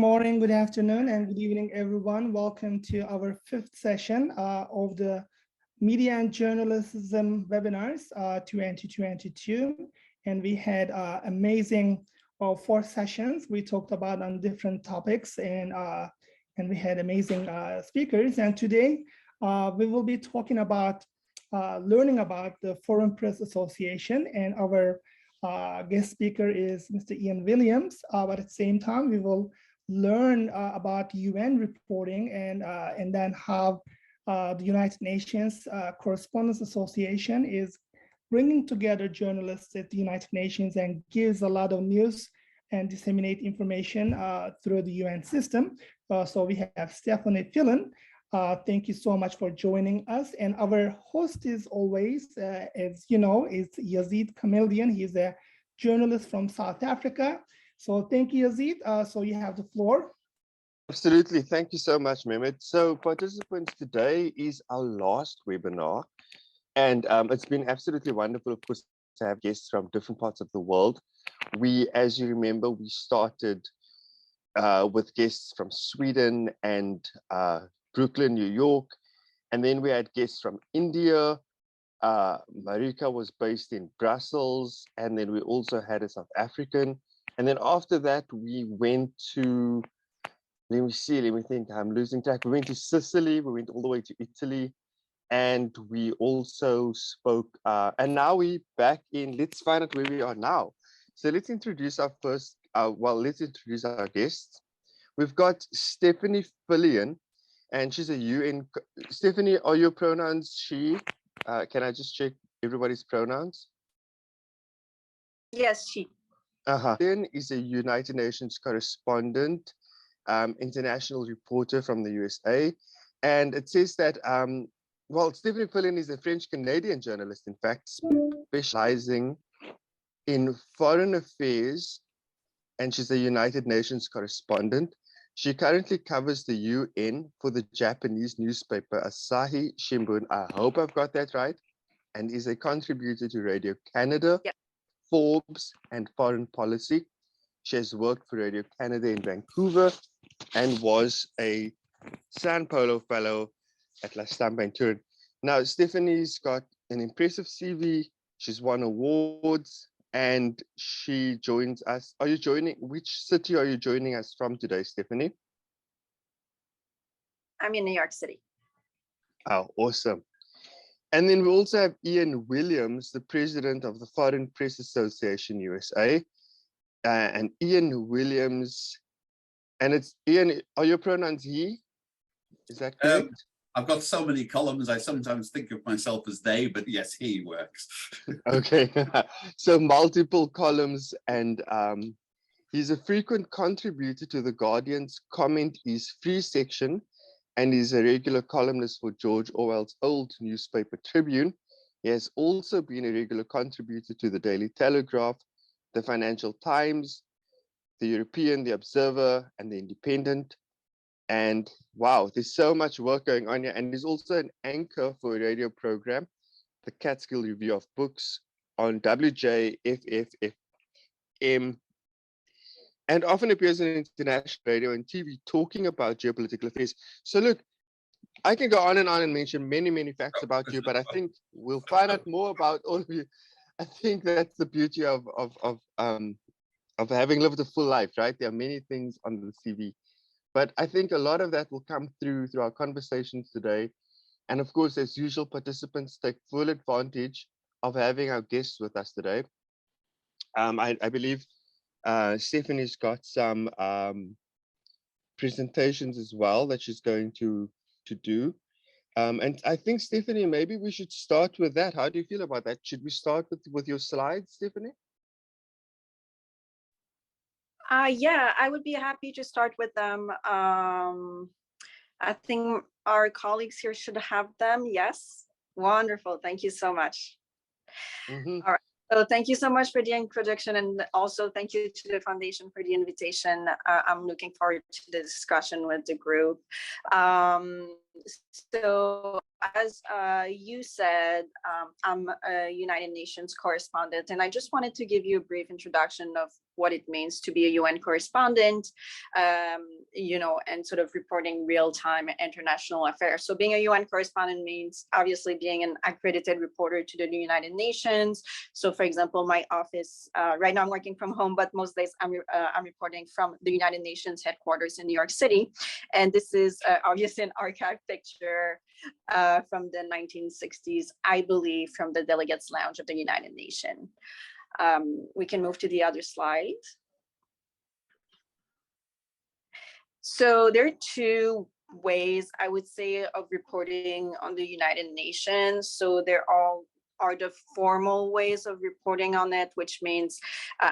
morning, good afternoon, and good evening, everyone. Welcome to our fifth session of the Media and Journalism webinars 2022. And we had amazing 4 sessions. We talked about on different topics and we had amazing speakers. And today we will be talking about learning about the Foreign Press Association, and our guest speaker is Mr. Ian Williams. But at the same time, we will learn about UN reporting and then how the United Nations Correspondents Association is bringing together journalists at the United Nations and gives a lot of news and disseminate information through the UN system. So we have Stephanie Phelan. Thank you so much for joining us. And our host is always, as you know, is Yazeed Kamaldien. He's a journalist from South Africa. So thank you, Yazeed. So you have the floor. Absolutely. Thank you so much, Mehmet. So participants, today is our last webinar. And it's been absolutely wonderful, of course, to have guests from different parts of the world. We, as you remember, we started with guests from Sweden and Brooklyn, New York. And then we had guests from India. Marika was based in Brussels. And then we also had a South African. And then after that, we went to, let me think, I'm losing track. We went to Sicily, we went all the way to Italy. And we also spoke, and now we're back in, let's find out where we are now. So let's introduce our first, let's introduce our guests. We've got Stephanie Phelan, and she's a UN, Stephanie, are your pronouns she? Can I just check everybody's pronouns? Yes, she. Phelan is a United Nations correspondent, international reporter from the USA. And it says that, Stephanie Phelan is a French-Canadian journalist, in fact, specializing in foreign affairs, and she's a United Nations correspondent. She currently covers the UN for the Japanese newspaper Asahi Shimbun. I hope I've got that right. And is a contributor to Radio Canada, yeah, Forbes, and Foreign Policy. She has worked for Radio Canada in Vancouver and was a San Paulo Fellow at La Stampa in Turin. Now, Stephanie's got an impressive CV. She's won awards and she joins us. Are you joining? Which city are you joining us from today, Stephanie? I'm in New York City. Oh, awesome. And then we also have Ian Williams, the president of the Foreign Press Association USA. And Ian Williams, and it's Ian, are your pronouns he? Is that correct? I've got so many columns, I sometimes think of myself as they, but yes, he works. Okay, so multiple columns, and he's a frequent contributor to The Guardian's Comment is Free section, and is a regular columnist for George Orwell's old newspaper Tribune. He has also been a regular contributor to the Daily Telegraph, the Financial Times, the European, the Observer, and the Independent. And wow, there's so much work going on here. And he's also an anchor for a radio program, the Catskill Review of Books, on WJFFM, and often appears on international radio and TV talking about geopolitical affairs. So look, I can go on and mention many, many facts about you, but I think we'll find out more about all of you. I think that's the beauty of having lived a full life, right? There are many things on the CV. But I think a lot of that will come through our conversations today. And of course, as usual, participants take full advantage of having our guests with us today. I believe Stephanie's got some presentations as well that she's going to do. And I think, Stephanie, maybe we should start with that. How do you feel about that? Should we start with your slides, Stephanie? Yeah, I would be happy to start with them. I think our colleagues here should have them. Yes, wonderful. Thank you so much. Mm-hmm. All right. So thank you so much for the introduction, and also thank you to the foundation for the invitation. I'm looking forward to the discussion with the group. So as you said, I'm a United Nations correspondent, and I just wanted to give you a brief introduction of what it means to be a UN correspondent, and sort of reporting real-time international affairs. So being a UN correspondent means obviously being an accredited reporter to the United Nations. So for example, my office, right now I'm working from home, but most days I'm reporting from the United Nations headquarters in New York City. And this is obviously an archive picture from the 1960s, I believe, from the Delegates Lounge of the United Nations. We can move to the other slide. So there are two ways, I would say, of reporting on the United Nations. So there are the formal ways of reporting on it, which means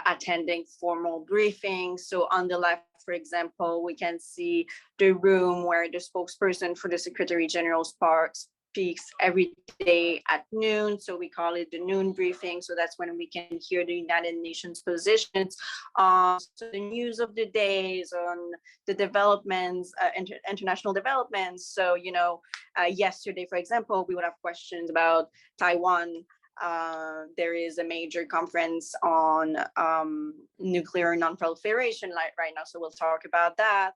attending formal briefings. So on the left, for example, we can see the room where the spokesperson for the Secretary General speaks every day at noon. So we call it the noon briefing. So that's when we can hear the United Nations positions on the news of the days, on the developments, international developments. So, yesterday, for example, we would have questions about Taiwan. There is a major conference on nuclear non-proliferation right now. So we'll talk about that.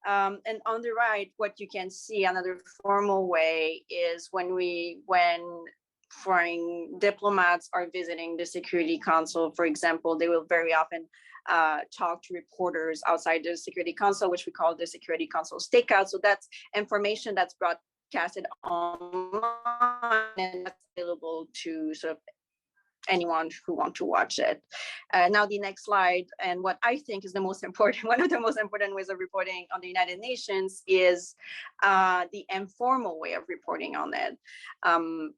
And on the right, what you can see, another formal way is when foreign diplomats are visiting the Security Council, for example, they will very often talk to reporters outside the Security Council, which we call the Security Council stakeout. So that's information that's broadcasted online and that's available to sort of anyone who wants to watch it. Now the next slide, and what I think is the most important, one of the most important ways of reporting on the United Nations is the informal way of reporting on it.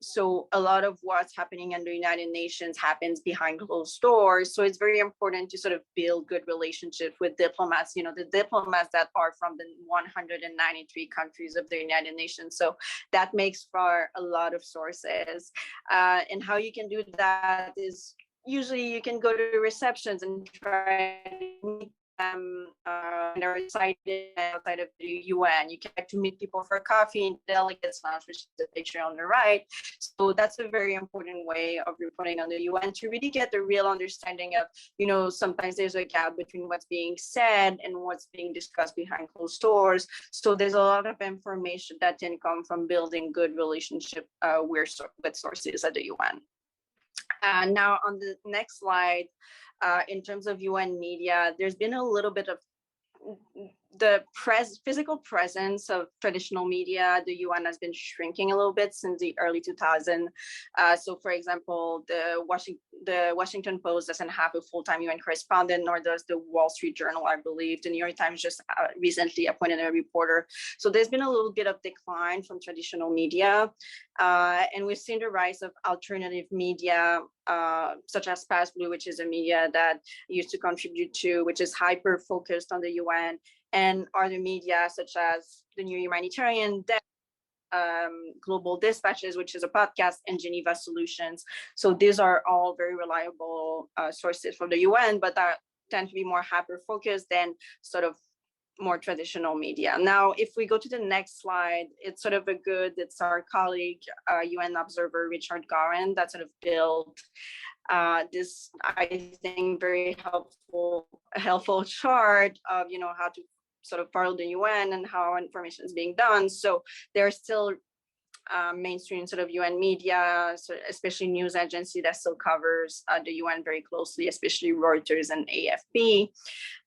So a lot of what's happening in the United Nations happens behind closed doors. So it's very important to sort of build good relationships with diplomats, the diplomats that are from the 193 countries of the United Nations. So that makes for a lot of sources. And how you can do that is usually you can go to receptions and try to meet them and are excited outside of the UN. You can get to meet people for coffee in Delegates Lounge, which is the picture on the right. So that's a very important way of reporting on the UN to really get the real understanding of, sometimes there's a gap between what's being said and what's being discussed behind closed doors. So there's a lot of information that can come from building good relationship with sources at the UN. Now on the next slide, in terms of UN media, there's been a little bit of the physical presence of traditional media. The UN has been shrinking a little bit since the early 2000s. So for example, the Washington Post doesn't have a full-time UN correspondent, nor does the Wall Street Journal, I believe. The New York Times just recently appointed a reporter. So there's been a little bit of decline from traditional media. And we've seen the rise of alternative media, such as Past Blue, which is a media that used to contribute to, which is hyper-focused on the UN, and other media such as the New Humanitarian Desk, Global Dispatches, which is a podcast, and Geneva Solutions. So these are all very reliable sources from the UN, but that tend to be more hyper-focused than sort of more traditional media. Now, if we go to the next slide, it's our colleague, UN observer Richard Gorin, that sort of built this, I think, very helpful chart of, how to sort of follow the UN and how information is being done. So there's still mainstream sort of UN media, so especially news agency that still covers the UN very closely, especially Reuters and AFP.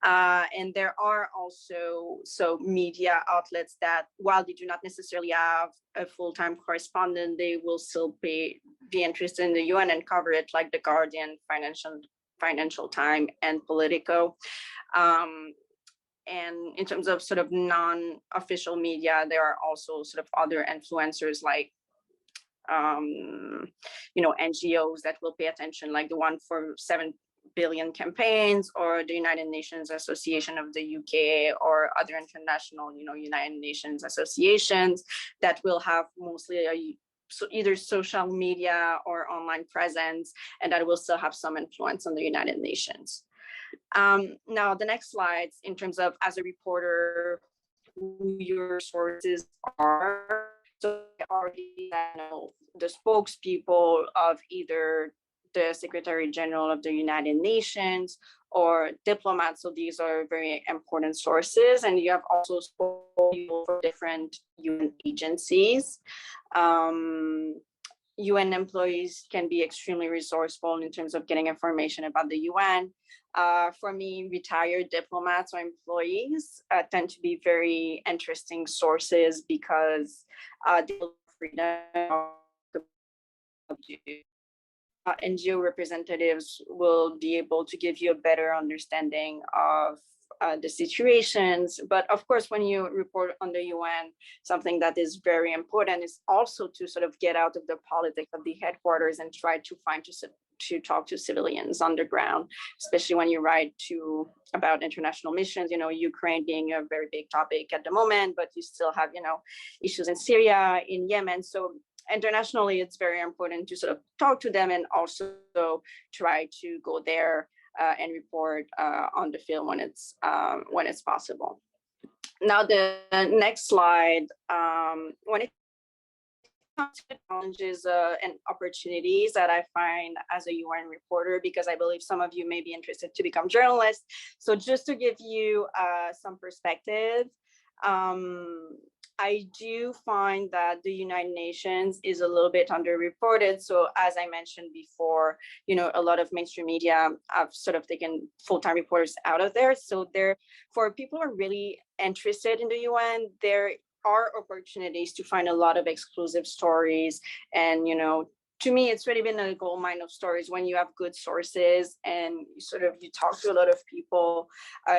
And there are also media outlets that, while they do not necessarily have a full-time correspondent, they will still be interested in the UN and cover it, like The Guardian, Financial Times, and Politico. And in terms of sort of non-official media, there are also sort of other influencers like, NGOs that will pay attention, like the one for 7 billion campaigns, or the United Nations Association of the UK, or other international, United Nations associations that will have mostly either social media or online presence, and that will still have some influence on the United Nations. Now, the next slides, in terms of, as a reporter, who your sources are. So already know the spokespeople of either the Secretary General of the United Nations or diplomats. So these are very important sources. And you have also people for different UN agencies. UN employees can be extremely resourceful in terms of getting information about the UN. For me, retired diplomats or employees tend to be very interesting sources because the freedom NGO representatives will be able to give you a better understanding of the situations. But of course, when you report on the UN, something that is very important is also to sort of get out of the politics of the headquarters and try to talk to civilians on the ground, especially when you write about international missions, Ukraine being a very big topic at the moment, but you still have, issues in Syria, in Yemen. So internationally, it's very important to sort of talk to them and also try to go there and report on the field when it's possible. Now, the next slide, when it comes to challenges and opportunities that I find as a UN reporter, because I believe some of you may be interested to become journalists. So just to give you some perspective, I do find that the United Nations is a little bit underreported. So as I mentioned before, a lot of mainstream media have sort of taken full-time reporters out of there. So for people who are really interested in the UN, there are opportunities to find a lot of exclusive stories. And, to me, it's really been a gold mine of stories when you have good sources and you talk to a lot of people.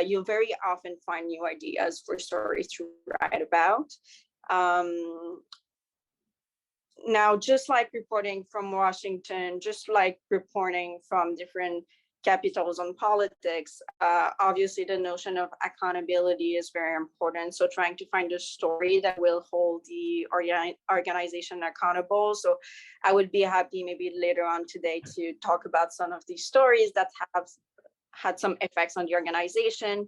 You'll very often find new ideas for stories to write about. Now, just like reporting from Washington, just like reporting from different capitals on politics, obviously the notion of accountability is very important. So trying to find a story that will hold the organization accountable. So I would be happy maybe later on today to talk about some of these stories that have had some effects on the organization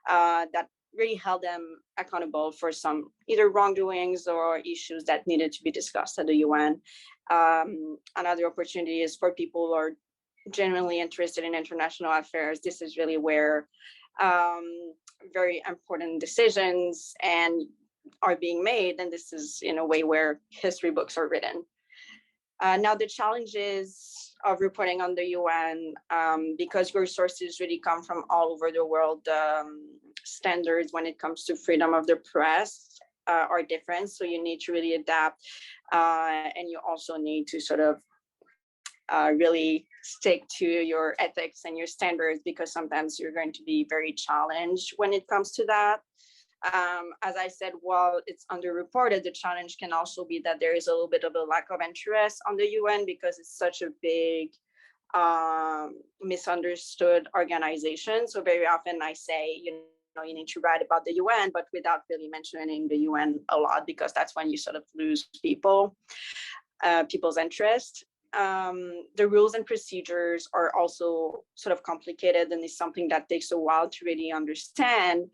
that really held them accountable for some either wrongdoings or issues that needed to be discussed at the UN. Another opportunity is for people who are genuinely interested in international affairs. This is really where very important decisions are being made, and this is in a way where history books are written. Now, the challenges of reporting on the UN, because your sources really come from all over the world, standards when it comes to freedom of the press are different. So you need to really adapt, and you also need to sort of really stick to your ethics and your standards, because sometimes you're going to be very challenged when it comes to that. As I said, while it's underreported, the challenge can also be that there is a little bit of a lack of interest on the UN because it's such a big, misunderstood organization. So very often I say, you need to write about the UN, but without really mentioning the UN a lot, because that's when you sort of lose people's interest. The rules and procedures are also sort of complicated, and it's something that takes a while to really understand.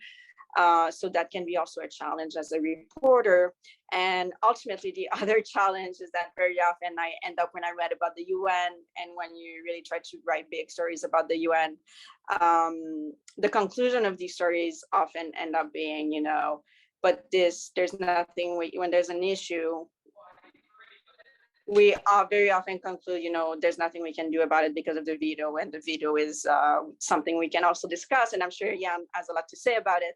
So that can be also a challenge as a reporter. And ultimately, the other challenge is that very often I end up, when I read about the UN and when you really try to write big stories about the UN, the conclusion of these stories often end up being, but there's nothing, when there's an issue, we very often conclude, there's nothing we can do about it because of the veto, and the veto is something we can also discuss. And I'm sure Jan has a lot to say about it,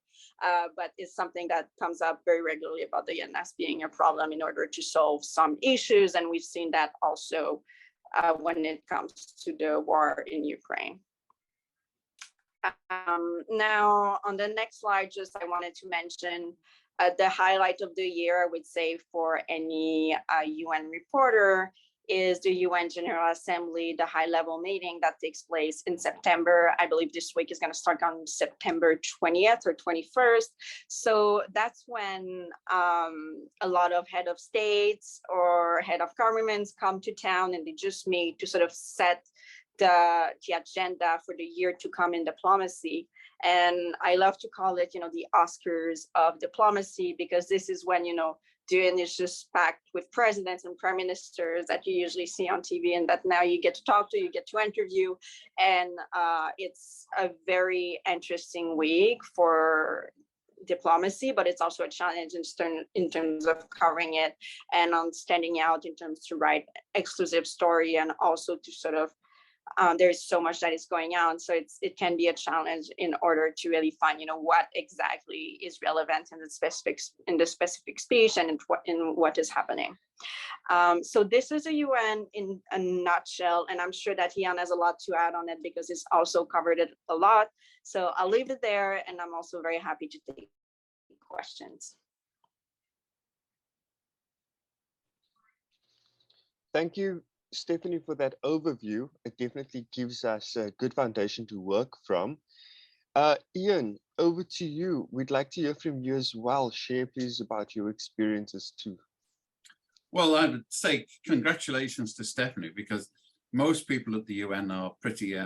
but it's something that comes up very regularly about the INS being a problem in order to solve some issues. And we've seen that also when it comes to the war in Ukraine. Now, on the next slide, I wanted to mention the highlight of the year, I would say, for any UN reporter is the UN General Assembly, the high-level meeting that takes place in September. I believe this week is going to start on September 20th or 21st. So that's when a lot of head of states or head of governments come to town, and they just meet to sort of set the agenda for the year to come in diplomacy. And I love to call it, the Oscars of diplomacy, because this is when, doing is just packed with presidents and prime ministers that you usually see on TV, and that now you get to talk to, you get to interview. And it's a very interesting week for diplomacy, but it's also a challenge in terms of covering it and on standing out in terms to write exclusive story, and also to sort of there's so much that is going on, so it can be a challenge in order to really find, what exactly is relevant in the specific speech and in what is happening. So this is a UN in a nutshell, and I'm sure that Ian has a lot to add on it because it's also covered it a lot. So I'll leave it there, and I'm also very happy to take questions. Thank you, Stephanie, for that overview. It definitely gives us a good foundation to work from. Ian, over to you. We'd like to hear from you as well. Share, please, about your experiences too. Well, I would say congratulations to Stephanie, because most people at the UN are pretty,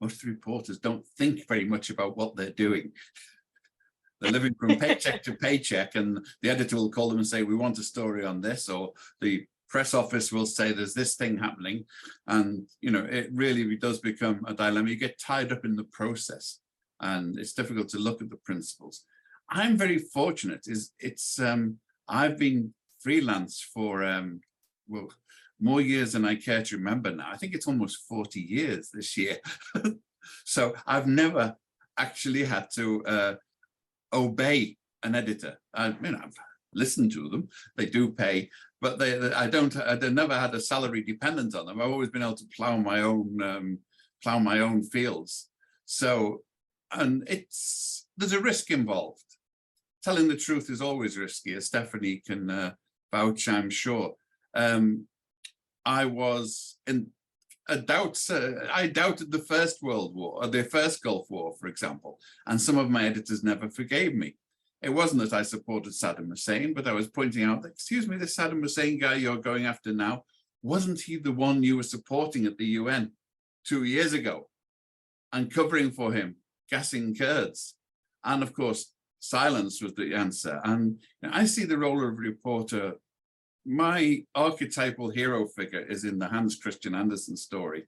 most reporters don't think very much about what they're doing. They're living from paycheck to paycheck, and the editor will call them and say, we want a story on this, or the press office will say there's this thing happening. And, it really does become a dilemma. You get tied up in the process, and it's difficult to look at the principles. I'm very fortunate. I've been freelance for well, more years than I care to remember now. I think it's almost 40 years this year. So I've never actually had to obey an editor. I've listened to them. They do pay, but they never had a salary dependent on them. I've always been able to plow my own fields. So, and there's a risk involved. Telling the truth is always risky, as Stephanie can vouch, I'm sure. I was in a doubt. I doubted the First World War, or the first Gulf War, for example, and some of my editors never forgave me. It wasn't that I supported Saddam Hussein, but I was pointing out, excuse me, the Saddam Hussein guy you're going after now, wasn't he the one you were supporting at the UN 2 years ago and covering for him, gassing Kurds? And of course, silence was the answer. And I see the role of a reporter. My archetypal hero figure is in the Hans Christian Andersen story,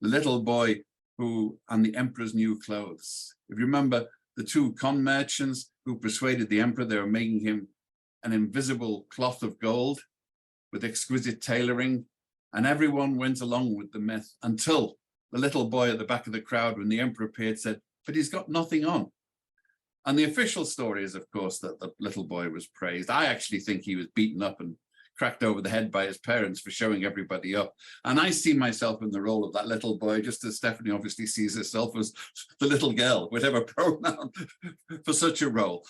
the little boy and the emperor's new clothes. If you remember, the two con merchants who persuaded the emperor they were making him an invisible cloth of gold with exquisite tailoring, and everyone went along with the myth until the little boy at the back of the crowd, when the emperor appeared, said, but he's got nothing on. And the official story is, of course, that the little boy was praised. I actually think he was beaten up and cracked over the head by his parents for showing everybody up. And I see myself in the role of that little boy, just as Stephanie obviously sees herself as the little girl, whatever pronoun for such a role.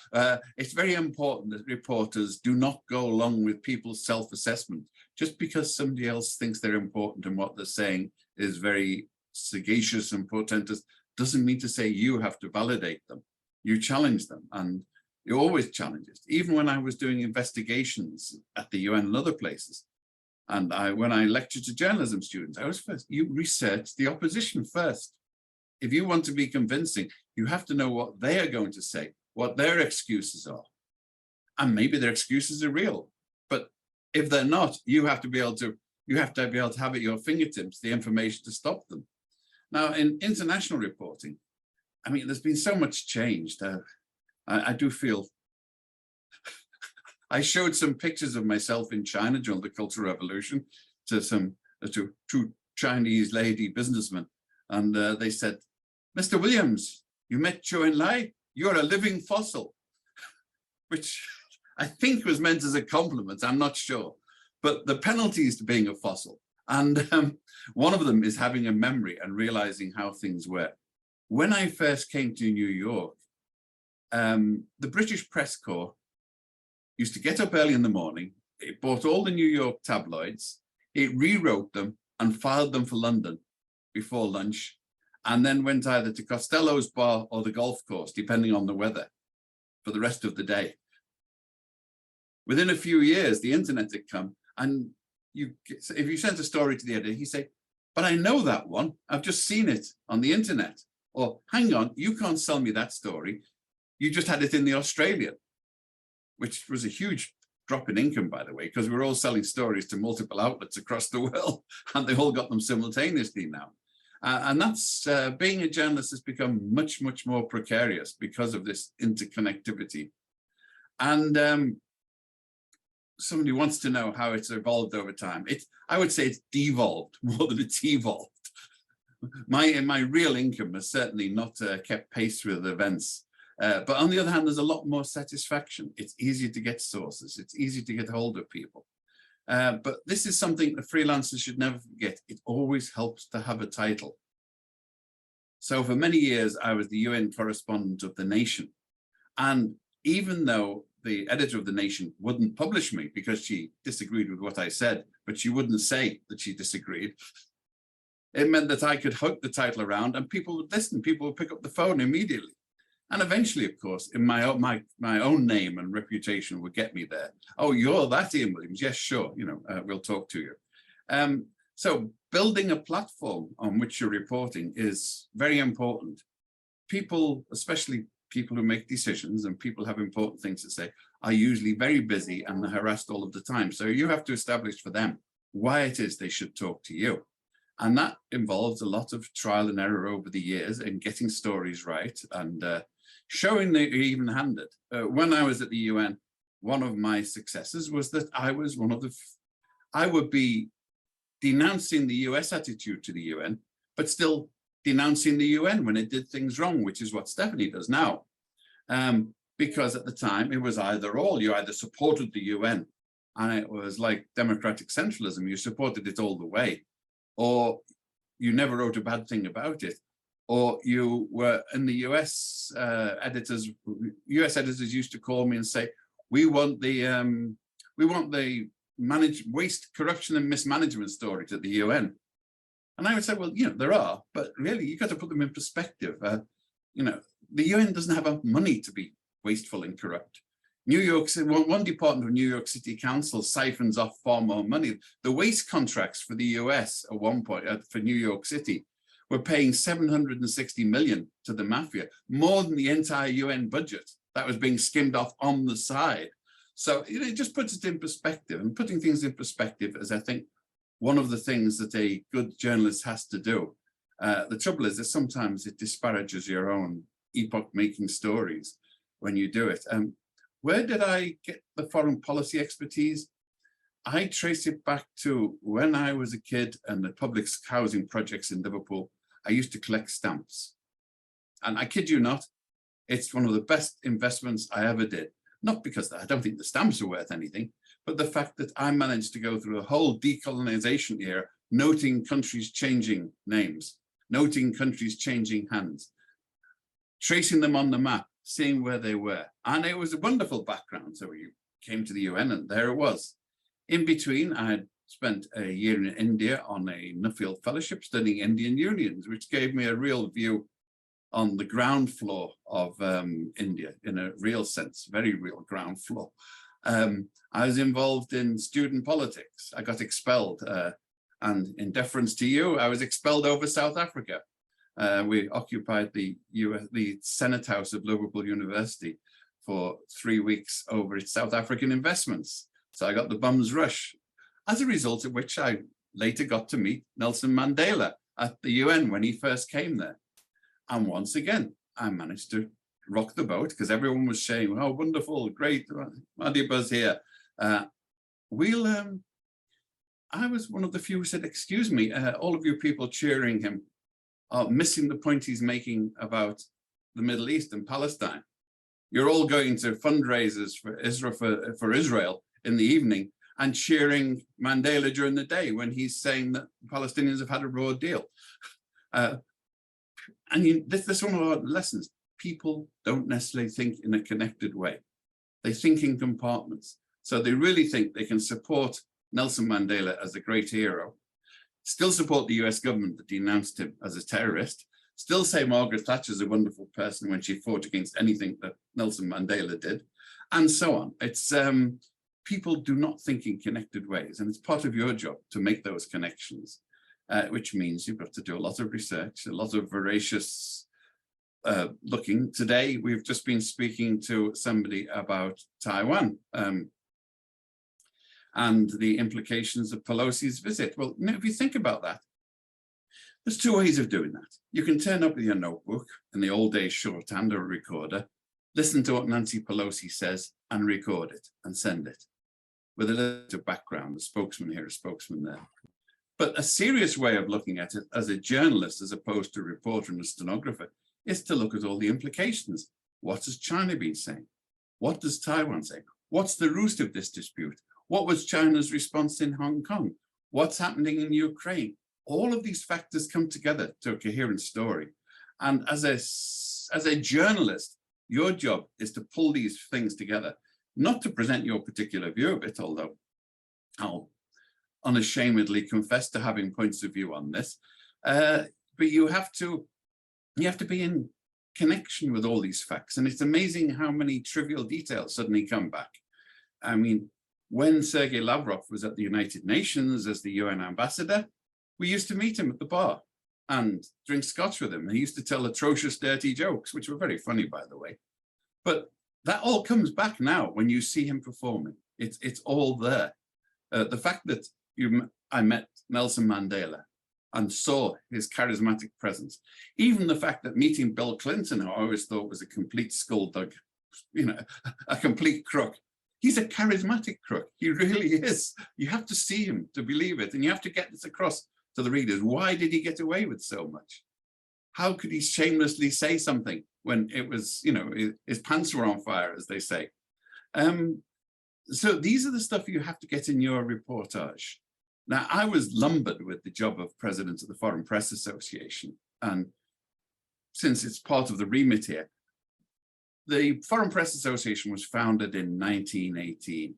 It's very important that reporters do not go along with people's self-assessment. Just because somebody else thinks they're important and what they're saying is very sagacious and portentous, doesn't mean to say you have to validate them. You challenge them, and you always challenge it. Even when I was doing investigations at the UN and other places, and when I lectured to journalism students, I was first, you research the opposition first. If you want to be convincing, you have to know what they are going to say, what their excuses are. And maybe their excuses are real, but if they're not, you have to be able to have at your fingertips the information to stop them. Now, in international reporting, I mean, there's been so much changed. I do feel, I showed some pictures of myself in China during the Cultural Revolution to two Chinese lady businessmen. And they said, Mr. Williams, you met Zhou Enlai? You're a living fossil, which I think was meant as a compliment, I'm not sure. But the penalties to being a fossil. And one of them is having a memory and realizing how things were. When I first came to New York, the British press corps used to get up early in the morning, it bought all the New York tabloids, it rewrote them and filed them for London before lunch, and then went either to Costello's bar or the golf course, depending on the weather, for the rest of the day. Within a few years, the internet had come, and if you sent a story to the editor, he'd say, but I know that one, I've just seen it on the internet. Or, hang on, you can't sell me that story. You just had it in the Australian, which was a huge drop in income, by the way, because we're all selling stories to multiple outlets across the world, and they all got them simultaneously now. And that's being a journalist has become much, much more precarious because of this interconnectivity. And somebody wants to know how it's evolved over time. I would say it's devolved more than it's evolved. My real income has certainly not kept pace with events. But on the other hand, there's a lot more satisfaction. It's easier to get sources. It's easy to get hold of people. But this is something that freelancers should never forget. It always helps to have a title. So for many years, I was the UN correspondent of The Nation. And even though the editor of The Nation wouldn't publish me because she disagreed with what I said, but she wouldn't say that she disagreed, it meant that I could hug the title around and people would listen, people would pick up the phone immediately. And eventually, of course, in my own name and reputation would get me there. Oh, you're that Ian Williams? Yes, sure. We'll talk to you. So building a platform on which you're reporting is very important. People, especially people who make decisions and people have important things to say, are usually very busy and harassed all of the time. So you have to establish for them why it is they should talk to you. And that involves a lot of trial and error over the years in getting stories right and showing that you're even-handed. When I was at the UN, one of my successes was that I was I would be denouncing the US attitude to the UN, but still denouncing the UN when it did things wrong, which is what Stephanie does now. Because at the time it was either or, you either supported the UN and it was like democratic centralism, you supported it all the way, or you never wrote a bad thing about it, or you were in the US editors used to call me and say, we want the waste, corruption and mismanagement stories at the UN. And I would say, well, there are, but really you've got to put them in perspective. The UN doesn't have enough money to be wasteful and corrupt. New York City, one department of New York City Council siphons off far more money. The waste contracts for the US at one point for New York City were paying 760 million to the mafia, more than the entire UN budget that was being skimmed off on the side. So it just puts it in perspective, and putting things in perspective is, I think, one of the things that a good journalist has to do. The trouble is that sometimes it disparages your own epoch-making stories when you do it. Where did I get the foreign policy expertise? I trace it back to when I was a kid and the public housing projects in Liverpool. I used to collect stamps. And I kid you not, it's one of the best investments I ever did. Not because I don't think the stamps are worth anything, but the fact that I managed to go through a whole decolonization era, noting countries changing names, noting countries changing hands, tracing them on the map, seeing where they were. And it was a wonderful background. So you came to the UN and there it was. In between, I had spent a year in India on a Nuffield fellowship studying Indian unions, which gave me a real view on the ground floor of India in a real sense, very real ground floor. I was involved in student politics. I got expelled, and in deference to you, I was expelled over South Africa. We occupied the Senate House of Liverpool University for 3 weeks over its South African investments. So I got the bum's rush, as a result of which I later got to meet Nelson Mandela at the UN when he first came there. And once again, I managed to rock the boat because everyone was saying, oh, wonderful, great, Madiba's here. I was one of the few who said, excuse me, all of you people cheering him are missing the point he's making about the Middle East and Palestine. You're all going to fundraisers for Israel in the evening and cheering Mandela during the day when he's saying that Palestinians have had a raw deal. This is one of our lessons. People don't necessarily think in a connected way. They think in compartments. So they really think they can support Nelson Mandela as a great hero, still support the US government that denounced him as a terrorist, still say Margaret Thatcher's a wonderful person when she fought against anything that Nelson Mandela did, and so on. It's people do not think in connected ways, and it's part of your job to make those connections, which means you've got to do a lot of research, a lot of voracious looking. Today, we've just been speaking to somebody about Taiwan. and the implications of Pelosi's visit. Well, if you think about that, there's two ways of doing that. You can turn up with your notebook in the old days shorthand or a recorder, listen to what Nancy Pelosi says and record it and send it with a little background, a spokesman here, a spokesman there. But a serious way of looking at it as a journalist, as opposed to a reporter and a stenographer, is to look at all the implications. What has China been saying? What does Taiwan say? What's the root of this dispute? What was China's response in Hong Kong? What's happening in Ukraine? All of these factors come together to a coherent story. And as a journalist, your job is to pull these things together, not to present your particular view of it, although I'll unashamedly confess to having points of view on this. But you have to be in connection with all these facts. And it's amazing how many trivial details suddenly come back. I mean, when Sergei Lavrov was at the United Nations as the UN ambassador, we used to meet him at the bar and drink scotch with him. He used to tell atrocious, dirty jokes, which were very funny, by the way. But that all comes back now when you see him performing. It's all there. The fact that I met Nelson Mandela and saw his charismatic presence. Even the fact that meeting Bill Clinton, who I always thought was a complete skulldug, a complete crook. He's a charismatic crook. He really is. You have to see him to believe it. And you have to get this across to the readers. Why did he get away with so much? How could he shamelessly say something when it was, his pants were on fire, as they say? So these are the stuff you have to get in your reportage. Now, I was lumbered with the job of president of the Foreign Press Association. And since it's part of the remit here, the Foreign Press Association was founded in 1918.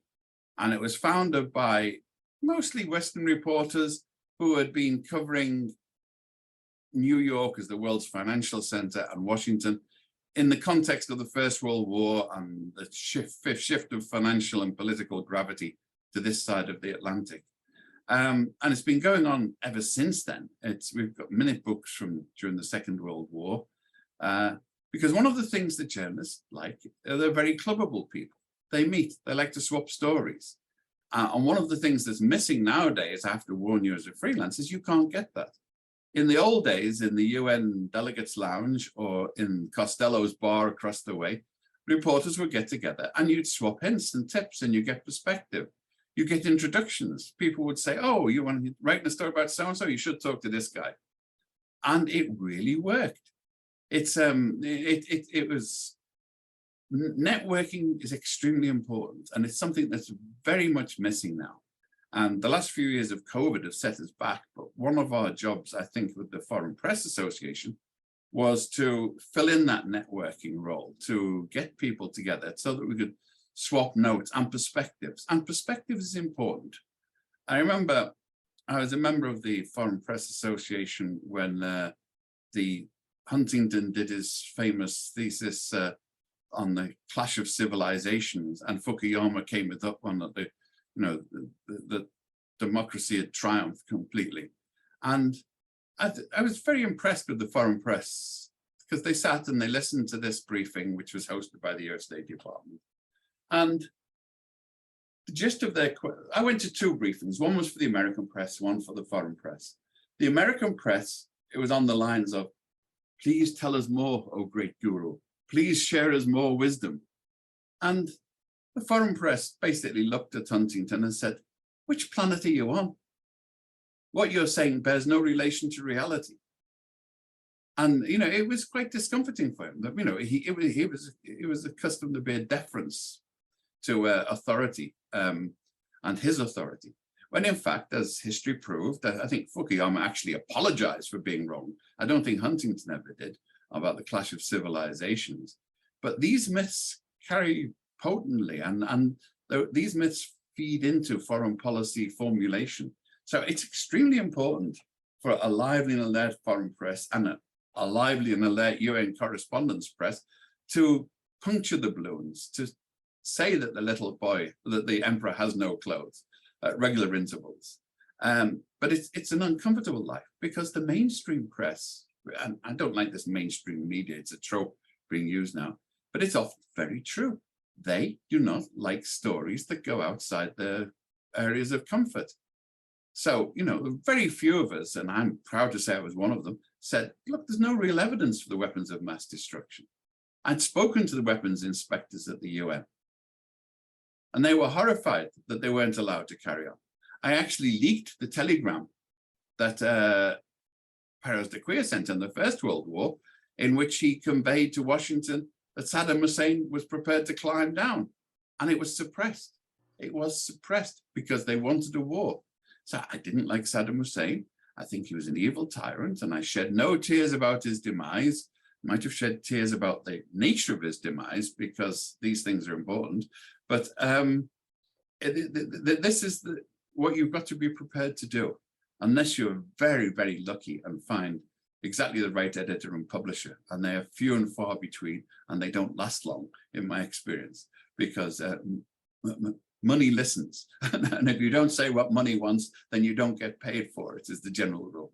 And it was founded by mostly Western reporters who had been covering New York as the world's financial center and Washington in the context of the First World War and the shift of financial and political gravity to this side of the Atlantic. And it's been going on ever since then. We've got minute books from during the Second World War, because one of the things that journalists like, they're very clubbable people. They meet, they like to swap stories. And one of the things that's missing nowadays, I have to warn you as a freelance, is you can't get that. In the old days, in the UN Delegates Lounge or in Costello's bar across the way, reporters would get together and you'd swap hints and tips and you get perspective. You get introductions. People would say, oh, you want to write a story about so-and-so? You should talk to this guy. And it really worked. Networking is extremely important, and it's something that's very much missing now. And the last few years of COVID have set us back. But one of our jobs, I think, with the Foreign Press Association was to fill in that networking role, to get people together so that we could swap notes and perspectives. And perspective is important. I remember I was a member of the Foreign Press Association when the Huntington did his famous thesis on the clash of civilizations, and Fukuyama came with that one that the democracy had triumphed completely. And I was very impressed with the Foreign Press because they sat and they listened to this briefing, which was hosted by the US State Department. And the gist of I went to two briefings. One was for the American press, one for the foreign press. The American press, it was on the lines of, please tell us more, O great guru. Please share us more wisdom. And the foreign press basically looked at Huntington and said, which planet are you on? What you're saying bears no relation to reality. And, it was quite discomforting for him that, he was accustomed to bear deference to authority and his authority. When in fact, as history proved, I think Fukuyama actually apologized for being wrong. I don't think Huntington ever did about the clash of civilizations. But these myths carry potently, and these myths feed into foreign policy formulation. So it's extremely important for a lively and alert foreign press and a lively and alert UN correspondence press to puncture the balloons, to say that the emperor has no clothes at regular intervals. But it's an uncomfortable life because the mainstream press, and I don't like this mainstream media, it's a trope being used now, but it's often very true. They do not like stories that go outside their areas of comfort. So, you know, very few of us, and I'm proud to say I was one of them, said, look, there's no real evidence for the weapons of mass destruction. I'd spoken to the weapons inspectors at the UN, and they were horrified that they weren't allowed to carry on. I actually leaked the telegram that Perez de Cuellar sent in the First World War, in which he conveyed to Washington that Saddam Hussein was prepared to climb down, and it was suppressed. It was suppressed because they wanted a war. So I didn't like Saddam Hussein. I think he was an evil tyrant, and I shed no tears about his demise. Might have shed tears about the nature of his demise, because these things are important. But this is what you've got to be prepared to do, unless you're very, very lucky and find exactly the right editor and publisher. And they are few and far between, and they don't last long, in my experience, because money listens. And if you don't say what money wants, then you don't get paid for it, is the general rule.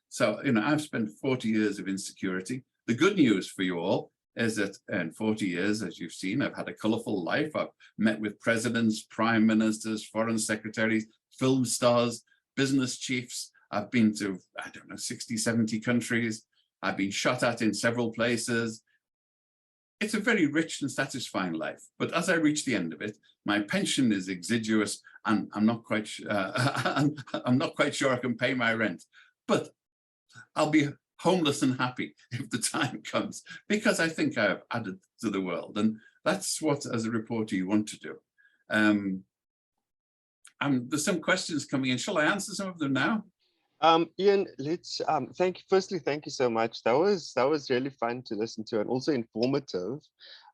So, you know, I've spent 40 years of insecurity. The good news for you all is that in 40 years, as you've seen, I've had a colorful life. I've met with presidents, prime ministers, foreign secretaries, film stars, business chiefs. I've been to, I don't know, 60, 70 countries. I've been shot at in several places. It's a very rich and satisfying life. But as I reach the end of it, my pension is exiguous, and I'm not quite sure I can pay my rent. But I'll be homeless and happy if the time comes, because I think I have added to the world. And that's what, as a reporter, you want to do. There's some questions coming in. Shall I answer some of them now? Ian, let's firstly, thank you so much. That was really fun to listen to, and also informative.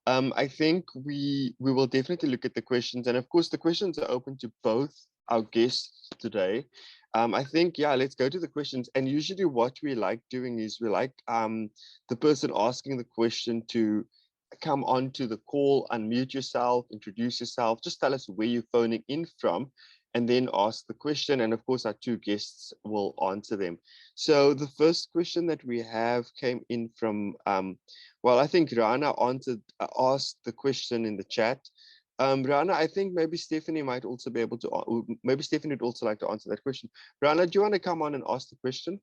I think we will definitely look at the questions, and of course the questions are open to both our guests today. I think, yeah, let's go to the questions. And usually what we like doing is we like the person asking the question to come onto the call, unmute yourself, introduce yourself, just tell us where you're phoning in from, and then ask the question. And of course, our two guests will answer them. So the first question that we have came in from, well, I think Rana asked the question in the chat. Rana, I think maybe Stephanie might also be able to, maybe Stephanie would also like to answer that question. Rana, do you want to come on and ask the question?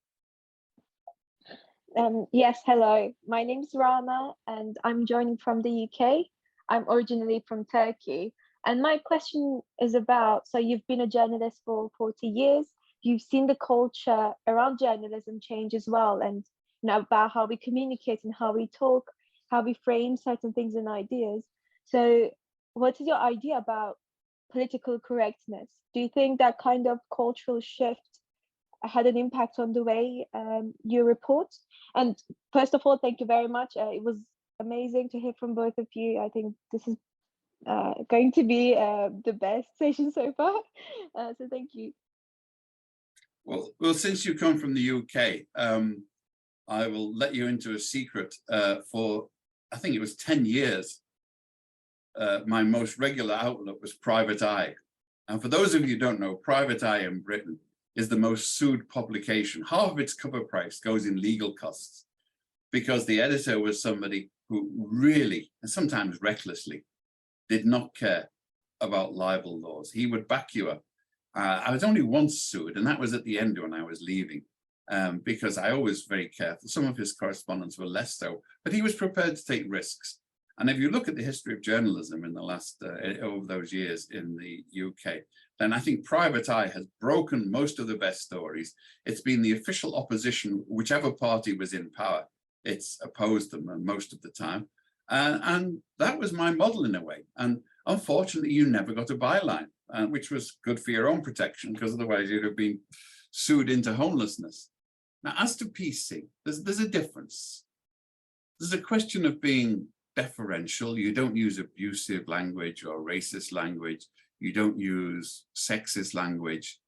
Yes, hello. My name's Rana, and I'm joining from the UK. I'm originally from Turkey. And my question is about, so you've been a journalist for 40 years. You've seen the culture around journalism change as well, and you know, about how we communicate and how we talk, how we frame certain things and ideas. So what is your idea about political correctness? Do you think that kind of cultural shift had an impact on the way you report? And first of all, thank you very much. It was amazing to hear from both of you. I think this is going to be the best session so far. So thank you. Well, since you come from the UK, I will let you into a secret. For, I think it was 10 years, my most regular outlet was Private Eye. And for those of you who don't know, Private Eye in Britain is the most sued publication. Half of its cover price goes in legal costs, because the editor was somebody who really, and sometimes recklessly, did not care about libel laws. He would back you up. I was only once sued, and that was at the end when I was leaving, because I was very careful. Some of his correspondents were less so, but he was prepared to take risks. And if you look at the history of journalism in the last, over those years in the UK, then I think Private Eye has broken most of the best stories. It's been the official opposition, whichever party was in power. It's opposed them most of the time. And that was my model in a way. And unfortunately, you never got a byline, which was good for your own protection, because otherwise you'd have been sued into homelessness. Now, as to PC, there's a difference. There's a question of being deferential. You don't use abusive language or racist language. You don't use sexist language.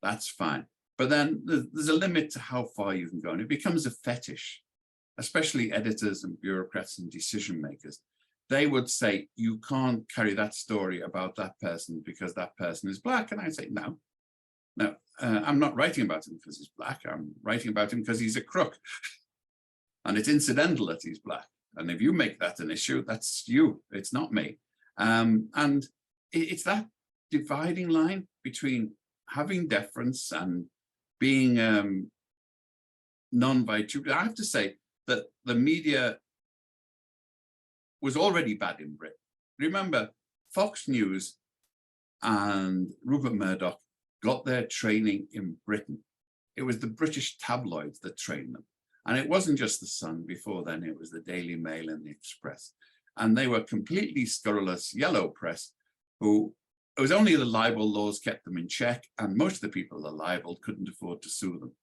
That's fine. But then there's a limit to how far you can go, and it becomes a fetish. Especially editors and bureaucrats and decision makers, they would say, you can't carry that story about that person because that person is black. And I say, no, I'm not writing about him because he's black. I'm writing about him because he's a crook. And it's incidental that he's black. And if you make that an issue, that's you, it's not me. And it's that dividing line between having deference and being non-vituperative. I have to say that the media was already bad in Britain. Remember, Fox News and Rupert Murdoch got their training in Britain. It was the British tabloids that trained them. And it wasn't just the Sun before then, it was the Daily Mail and the Express. And they were completely scurrilous yellow press who, it was only the libel laws kept them in check, and most of the people that libeled couldn't afford to sue them.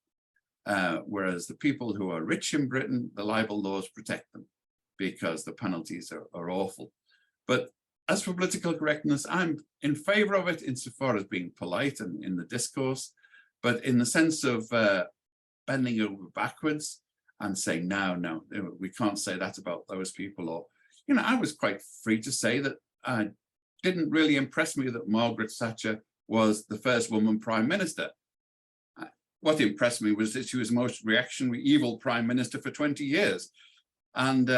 Whereas the people who are rich in Britain, the libel laws protect them because the penalties are awful. But as for political correctness, I'm in favor of it insofar as being polite and in the discourse, but in the sense of bending over backwards and saying, no, we can't say that about those people. Or, I was quite free to say that didn't really impress me that Margaret Thatcher was the first woman prime minister. What impressed me was that she was the most reactionary, evil prime minister for 20 years. And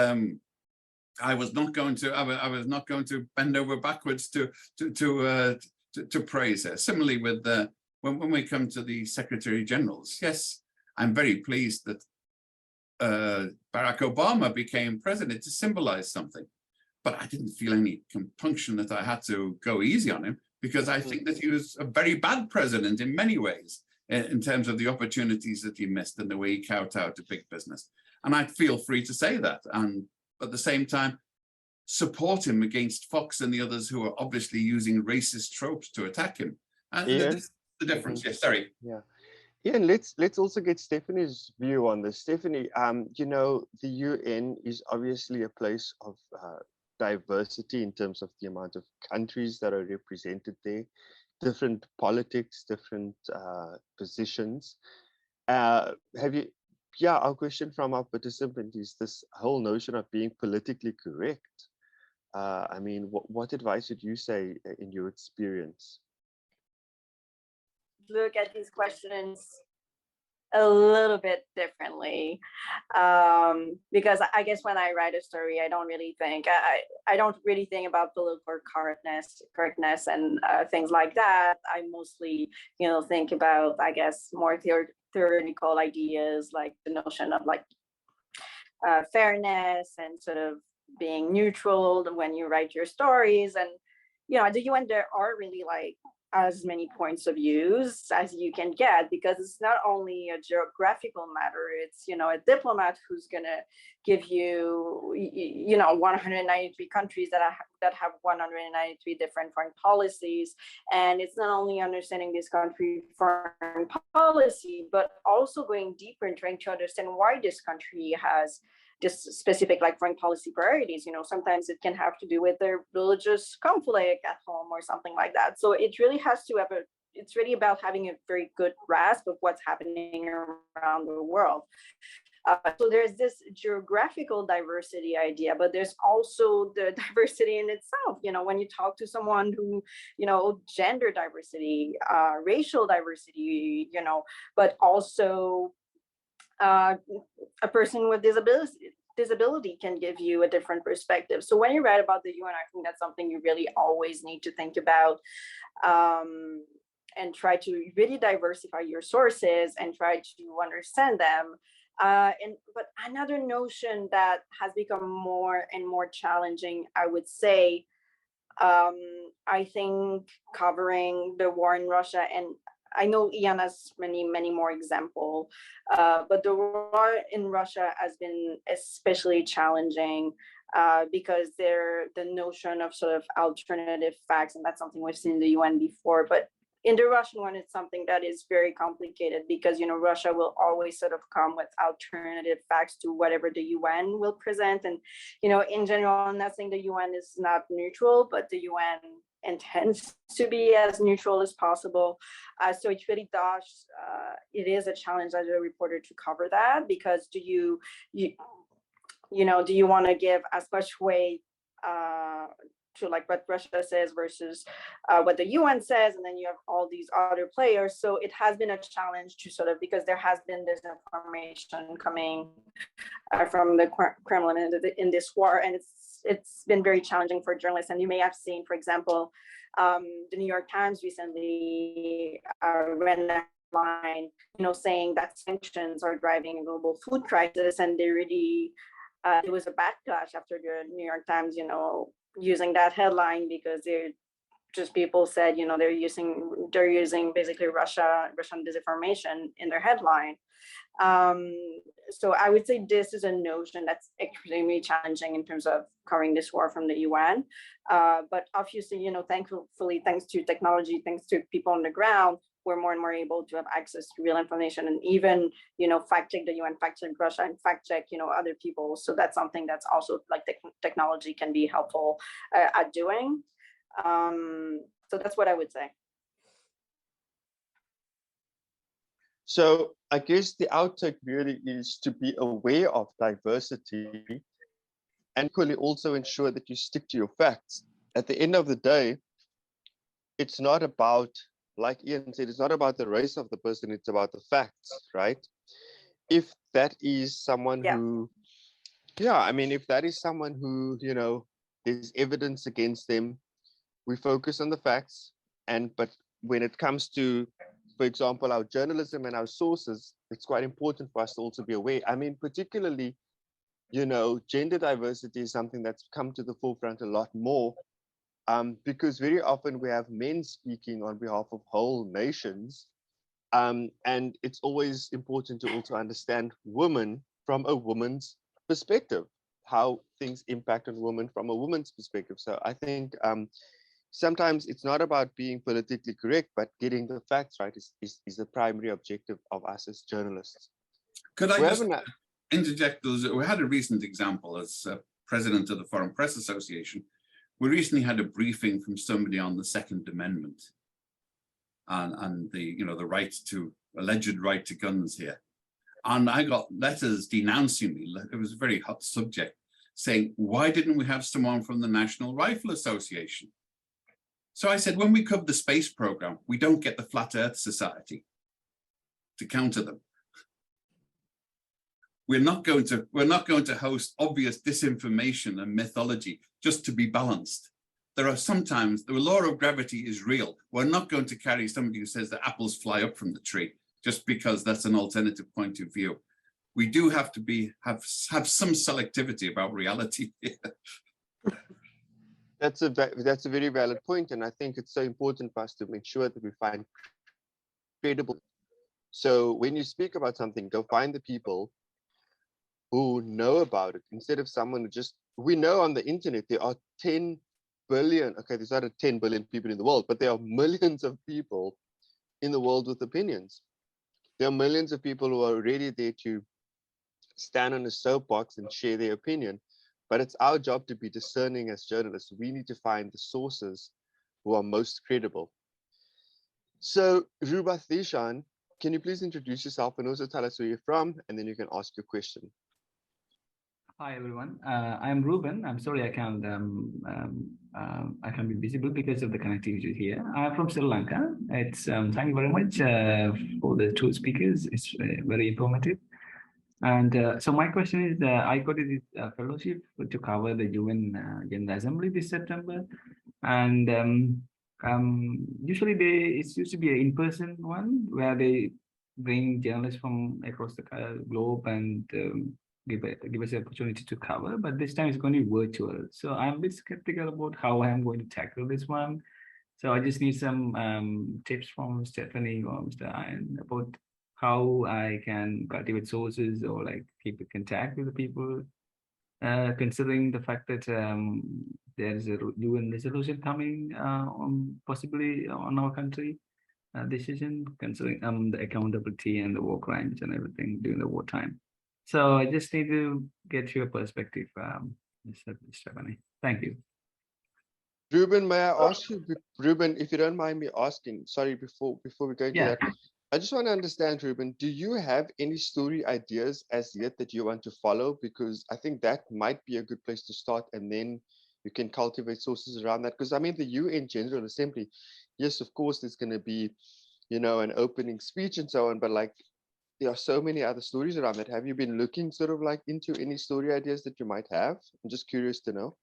I was not going to bend over backwards to praise her. Similarly, with when we come to the Secretary Generals, yes, I'm very pleased that Barack Obama became president to symbolize something, but I didn't feel any compunction that I had to go easy on him, because I think that he was a very bad president in many ways in terms of the opportunities that he missed and the way he kowtowed to big business. And I feel free to say that, and at the same time, support him against Fox and the others who are obviously using racist tropes to attack him. And that's the difference. Yes, sorry. Yeah. Ian, let's also get Stephanie's view on this. Stephanie, the UN is obviously a place of diversity in terms of the amount of countries that are represented there, different politics, different positions. Our question from our participant is this whole notion of being politically correct. What advice would you say in your experience? Look at these questions a little bit differently, because I guess when I write a story, I don't really think about political correctness and things like that. I mostly think about, I guess, more theoretical ideas, like the notion of like fairness and sort of being neutral when you write your stories. And the UN, there are really like as many points of views as you can get, because it's not only a geographical matter, it's a diplomat who's going to give you 193 countries that have 193 different foreign policies. And it's not only understanding this country foreign policy, but also going deeper and trying to understand why this country has just specific like foreign policy priorities. Sometimes it can have to do with their religious conflict at home or something like that. So it really has to it's really about having a very good grasp of what's happening around the world. So there's this geographical diversity idea, but there's also the diversity in itself. When you talk to someone who, gender diversity, racial diversity, but also a person with disability can give you a different perspective. So when you write about the UN, I think that's something you really always need to think about, and try to really diversify your sources and try to understand them. But another notion that has become more and more challenging, I would say, I think covering the war in Russia, and I know Ian has many, many more examples, but the war in Russia has been especially challenging because the notion of sort of alternative facts, and that's something we've seen in the UN before, but in the Russian one, it's something that is very complicated because, Russia will always sort of come with alternative facts to whatever the UN will present. And, in general, I'm not saying the UN is not neutral, but the UN intends to be as neutral as possible. So it really does, it is a challenge as a reporter to cover that, because do you want to give as much weight to like what Russia says versus what the UN says, and then you have all these other players. So it has been a challenge to sort of, because there has been disinformation coming from the Kremlin in this war, and it's been very challenging for journalists. And you may have seen, for example, The New York Times recently ran a headline, saying that sanctions are driving a global food crisis, and they really there was a backlash after the New York Times, using that headline, because they're just, people said, they're using basically Russian disinformation in their headline. So I would say this is a notion that's extremely challenging in terms of covering this war from the UN. But obviously, thankfully, thanks to technology, thanks to people on the ground, we're more and more able to have access to real information, and even, fact check the UN, fact check Russia, and fact check, other people. So that's something that's also like technology can be helpful at doing. So that's what I would say. So I guess the outtake really is to be aware of diversity and equally also ensure that you stick to your facts. At the end of the day, it's not about, like Ian said, it's not about the race of the person, it's about the facts, right? If that is someone who, if that is someone who, there's evidence against them, we focus on the facts. But when it comes to, for example, our journalism and our sources, it's quite important for us to also be aware. I mean, particularly, gender diversity is something that's come to the forefront a lot more, because very often we have men speaking on behalf of whole nations. And it's always important to also understand women from a woman's perspective, how things impact on women from a woman's perspective. So I think sometimes it's not about being politically correct, but getting the facts right is the primary objective of us as journalists. Could I just interject those? We had a recent example as president of the Foreign Press Association. We recently had a briefing from somebody on the Second Amendment and the alleged right to guns here. And I got letters denouncing me. It was a very hot subject, saying, why didn't we have someone from the National Rifle Association? So I said, when we cover the space program, we don't get the Flat Earth Society to counter them. We're not going to host obvious disinformation and mythology just to be balanced. There are sometimes the law of gravity is real. We're not going to carry somebody who says that apples fly up from the tree just because that's an alternative point of view. We do have to have some selectivity about reality here. That's a very valid point, and I think it's so important for us to make sure that we find credible. So when you speak about something, go find the people who know about it instead of someone who just. We know on the internet there are 10 billion. Okay, there's not 10 billion people in the world, but there are millions of people in the world with opinions. There are millions of people who are already there to stand on a soapbox and share their opinion. But it's our job to be discerning as journalists. We need to find the sources who are most credible. So, Ruba Thishan, can you please introduce yourself and also tell us where you're from, and then you can ask your question. Hi everyone. I'm Ruben. I'm sorry I can't be visible because of the connectivity here. I'm from Sri Lanka. It's thank you very much for the two speakers. It's very informative. And so my question is, I got this fellowship to cover the UN General Assembly this September, and usually it used to be an in-person one where they bring journalists from across the globe and give us the opportunity to cover. But this time it's going to be virtual, so I'm a bit skeptical about how I'm going to tackle this one. So I just need some tips from Stephanie or Mr. Ian about how I can cultivate sources or like keep in contact with the people, considering the fact that there is a UN resolution coming possibly on our country decision, considering the accountability and the war crimes and everything during the wartime. So I just need to get your perspective, Mr. Stephanie. Thank you. Ruben, may I ask you, Ruben, if you don't mind me asking, sorry, before we go to that, I just want to understand, Ruben, do you have any story ideas as yet that you want to follow? Because I think that might be a good place to start, and then you can cultivate sources around that. Because I mean, the UN General Assembly, yes, of course, there's going to be, an opening speech and so on, but like, there are so many other stories around that. Have you been looking sort of like into any story ideas that you might have? I'm just curious to know.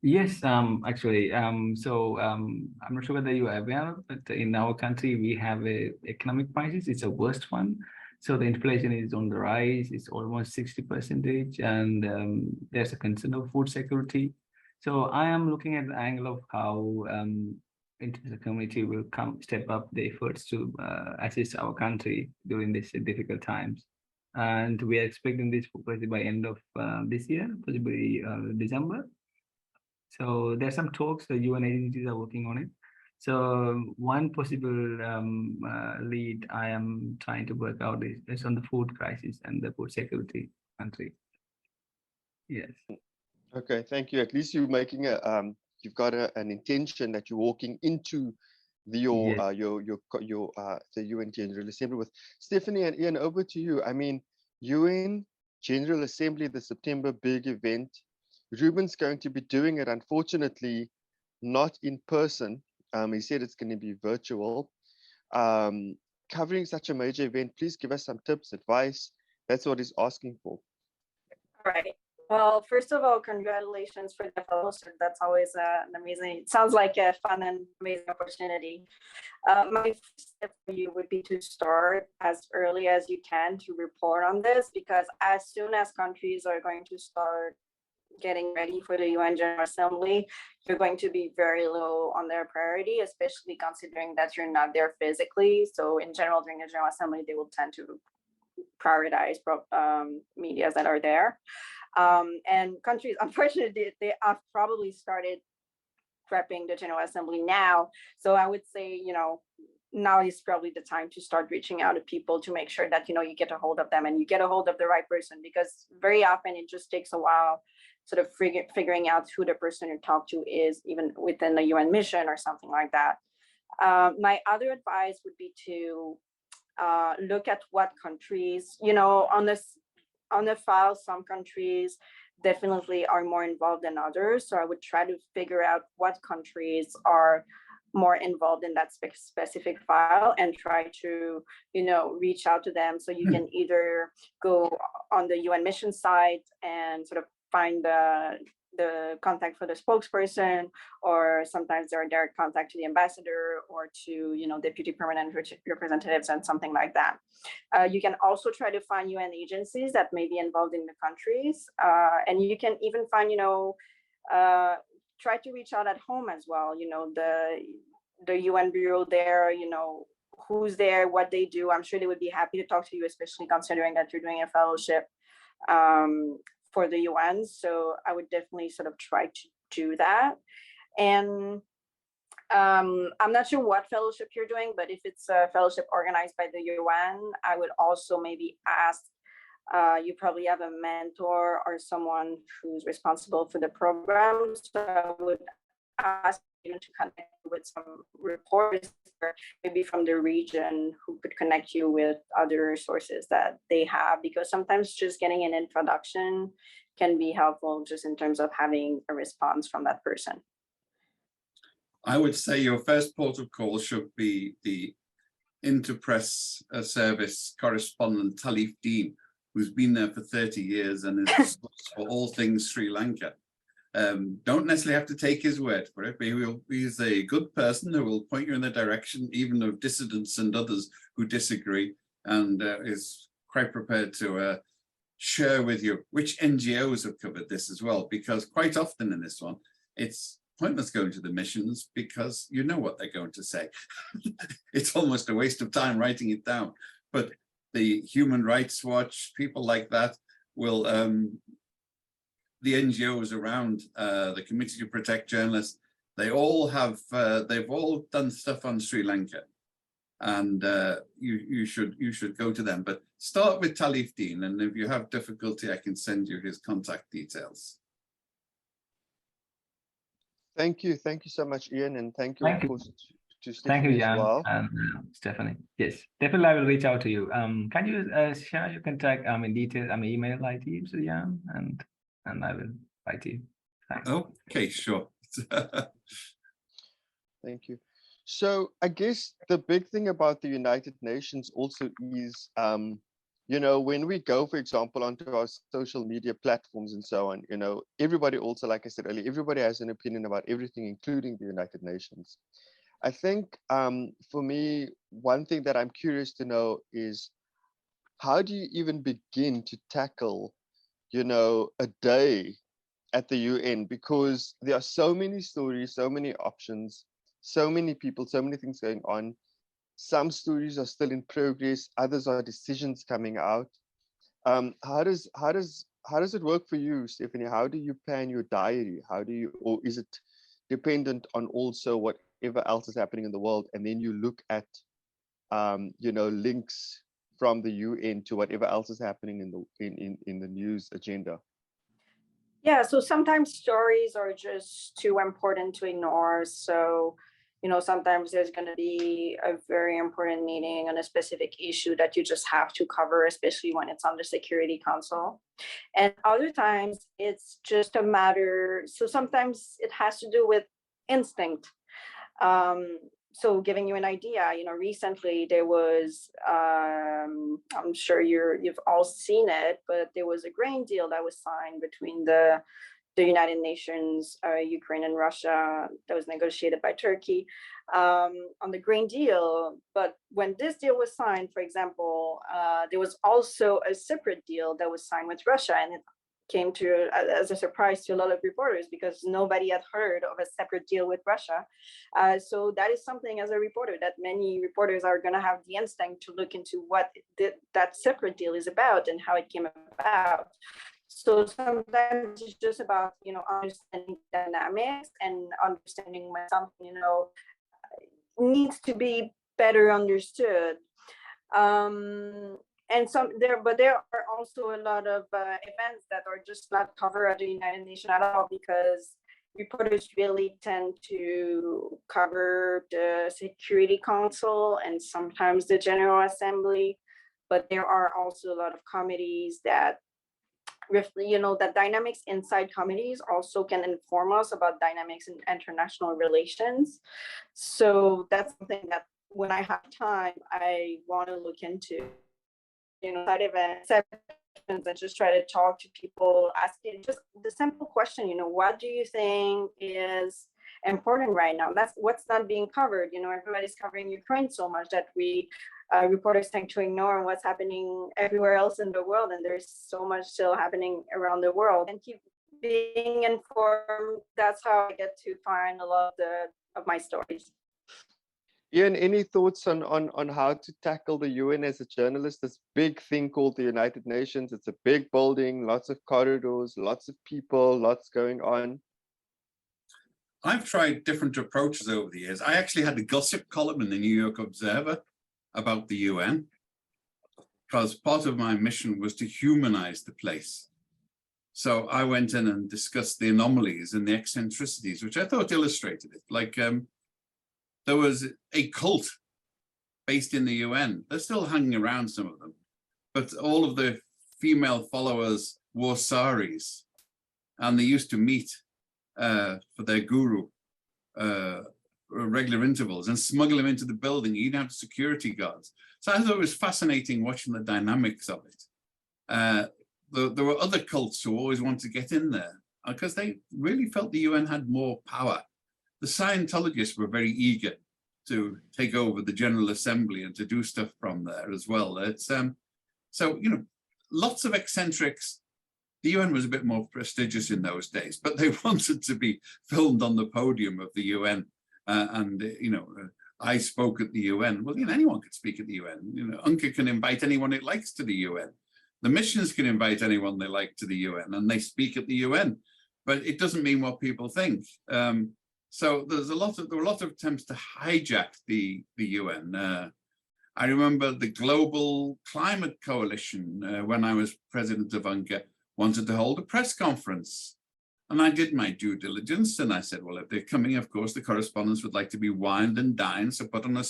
Yes, actually, I'm not sure whether you are aware, but in our country we have a economic crisis. It's a worst one. So the inflation is on the rise. It's almost 60%, and there's a concern of food security. So I am looking at the angle of how international community will step up the efforts to assist our country during these difficult times. And we are expecting this possibly by end of this year, possibly December. So there's some talks, the UN agencies are working on it. So one possible lead I am trying to work out is on the food crisis and the food security country. Yes. Okay, thank you. At least you're making you've got an intention that you're walking into the Yes. The UN General Assembly with. Stephanie and Ian, over to you. I mean, UN General Assembly, the September big event. Ruben's going to be doing it, unfortunately, not in person. He said it's going to be virtual. Covering such a major event, please give us some tips, advice. That's what he's asking for. All right. Well, first of all, congratulations for the fellowship. That's always an amazing, it sounds like a fun and amazing opportunity. My first step for you would be to start as early as you can to report on this, because as soon as countries are going to start getting ready for the UN General Assembly, you're going to be very low on their priority, especially considering that you're not there physically. So in general, during the General Assembly, they will tend to prioritize medias that are there. And countries, unfortunately, they have probably started prepping the General Assembly now. So I would say, now is probably the time to start reaching out to people to make sure that, you get a hold of them and you get a hold of the right person, because very often it just takes a while sort of figuring out who the person you talk to is, even within the UN mission or something like that. My other advice would be to look at what countries, on the file, some countries definitely are more involved than others. So I would try to figure out what countries are more involved in that specific file and try to, reach out to them. So you can either go on the UN mission site and sort of find the contact for the spokesperson, or sometimes there are direct contact to the ambassador or to, deputy permanent representatives and something like that. You can also try to find UN agencies that may be involved in the countries. And you can even find, try to reach out at home as well. The UN bureau there, who's there, what they do. I'm sure they would be happy to talk to you, especially considering that you're doing a fellowship for the UN. So I would definitely sort of try to do that. And I'm not sure what fellowship you're doing, but if it's a fellowship organized by the UN, I would also maybe ask, you probably have a mentor or someone who's responsible for the program. So I would ask you to connect with some reporters, maybe from the region, who could connect you with other sources that they have, because sometimes just getting an introduction can be helpful just in terms of having a response from that person. I would say your first port of call should be the Interpress Service correspondent Talif Dean, who's been there for 30 years and is for all things Sri Lanka. Don't necessarily have to take his word for it, but he's a good person who will point you in the direction, even of dissidents and others who disagree, and is quite prepared to share with you which NGOs have covered this as well, because quite often in this one, it's pointless going to the missions because you know what they're going to say. It's almost a waste of time writing it down. But the Human Rights Watch, people like that will, the NGOs around, the Committee to Protect Journalists, they all have, they've all done stuff on Sri Lanka, and you should go to them. But start with Talif Dean, and if you have difficulty, I can send you his contact details. Thank you so much, Ian, and thank you, of course, to Stephanie. Thank you, Jan, as well. and Stephanie. Yes, definitely I will reach out to you. Can you share your contact, details, email ID to Jan, and I will write you. Thanks. Okay, sure. Thank you. So I guess the big thing about the United Nations also is you know, when we go, for example, onto our social media platforms and so on, you know, everybody also, like I said earlier, everybody has an opinion about everything, including the United Nations. I think for me, one thing that I'm curious to know is how do you even begin to tackle, you know, a day at the UN? Because there are so many stories, so many options, so many people, so many things going on. Some stories are still in progress, others are decisions coming out. How does it work for you, Stephanie? How do you plan your diary? How do you, or is it dependent on also whatever else is happening in the world, and then you look at you know, links from the UN to whatever else is happening in the in the news agenda? Yeah, so sometimes stories are just too important to ignore. So, you know, sometimes there's going to be a very important meeting on a specific issue that you just have to cover, especially when it's on the Security Council. And other times it's just a matter. So sometimes it has to do with instinct. So giving you an idea, you know, recently there was, I'm sure you've all seen it, but there was a grain deal that was signed between the United Nations, Ukraine and Russia, that was negotiated by Turkey on the grain deal. But when this deal was signed, for example, there was also a separate deal that was signed with Russia, and it came to as a surprise to a lot of reporters because nobody had heard of a separate deal with Russia. So that is something as a reporter that many reporters are going to have the instinct to look into what that separate deal is about and how it came about. So sometimes it's just about, you know, understanding dynamics and understanding when something, you know, needs to be better understood. And there are also a lot of events that are just not covered at the United Nations at all, because reporters really tend to cover the Security Council and sometimes the General Assembly. But there are also a lot of committees that, you know, that dynamics inside committees also can inform us about dynamics in international relations. So that's something that when I have time, I want to look into, you know, side events and just try to talk to people, asking just the simple question, you know, what do you think is important right now? That's what's not being covered. You know, everybody's covering Ukraine so much that we reporters tend to ignore what's happening everywhere else in the world, and there's so much still happening around the world. And keep being informed. That's how I get to find a lot of my stories. Ian, any thoughts on how to tackle the UN as a journalist? This big thing called the United Nations. It's a big building, lots of corridors, lots of people, lots going on. I've tried different approaches over the years. I actually had a gossip column in the New York Observer about the UN, because part of my mission was to humanize the place. So I went in and discussed the anomalies and the eccentricities, which I thought illustrated it. Like there was a cult based in the UN. They're still hanging around, some of them, but all of the female followers wore saris, and they used to meet for their guru regular intervals and smuggle him into the building. You'd have security guards. So I thought it was fascinating watching the dynamics of it. There were other cults who always wanted to get in there because they really felt the UN had more power. The Scientologists were very eager to take over the General Assembly and to do stuff from there as well. It's so, you know, lots of eccentrics. The UN was a bit more prestigious in those days, but they wanted to be filmed on the podium of the UN. You know, I spoke at the UN. Well, you know, anyone could speak at the UN. You know, UNCA can invite anyone it likes to the UN. The missions can invite anyone they like to the UN, and they speak at the UN. But it doesn't mean what people think. So there were a lot of attempts to hijack the UN. I remember the Global Climate Coalition, when I was president of UNCA, wanted to hold a press conference. And I did my due diligence, and I said, well, if they're coming, of course, the correspondents would like to be wined and dined, so put on a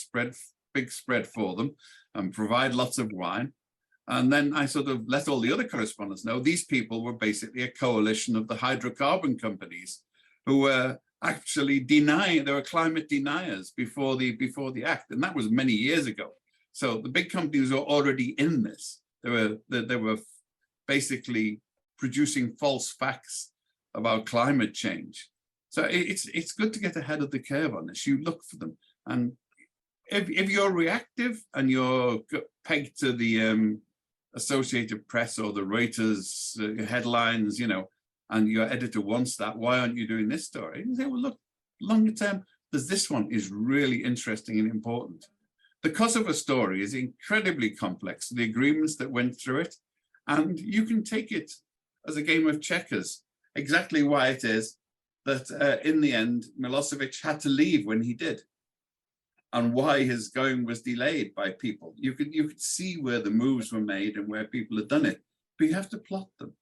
big spread for them and provide lots of wine. And then I sort of let all the other correspondents know these people were basically a coalition of the hydrocarbon companies who were actually denying, they were climate deniers before the act. And that was many years ago. So the big companies were already in this. They were basically producing false facts about climate change. So it's good to get ahead of the curve on this. You look for them, and if you're reactive and you're pegged to the Associated Press or the Reuters headlines, you know, and your editor wants that, why aren't you doing this story? And you say, well, look, longer term, there's this one is really interesting and important. The Kosovo story is incredibly complex, the agreements that went through it, and you can take it as a game of checkers, exactly why it is that in the end, Milosevic had to leave when he did, and why his going was delayed by people. You could see where the moves were made and where people had done it, but you have to plot them.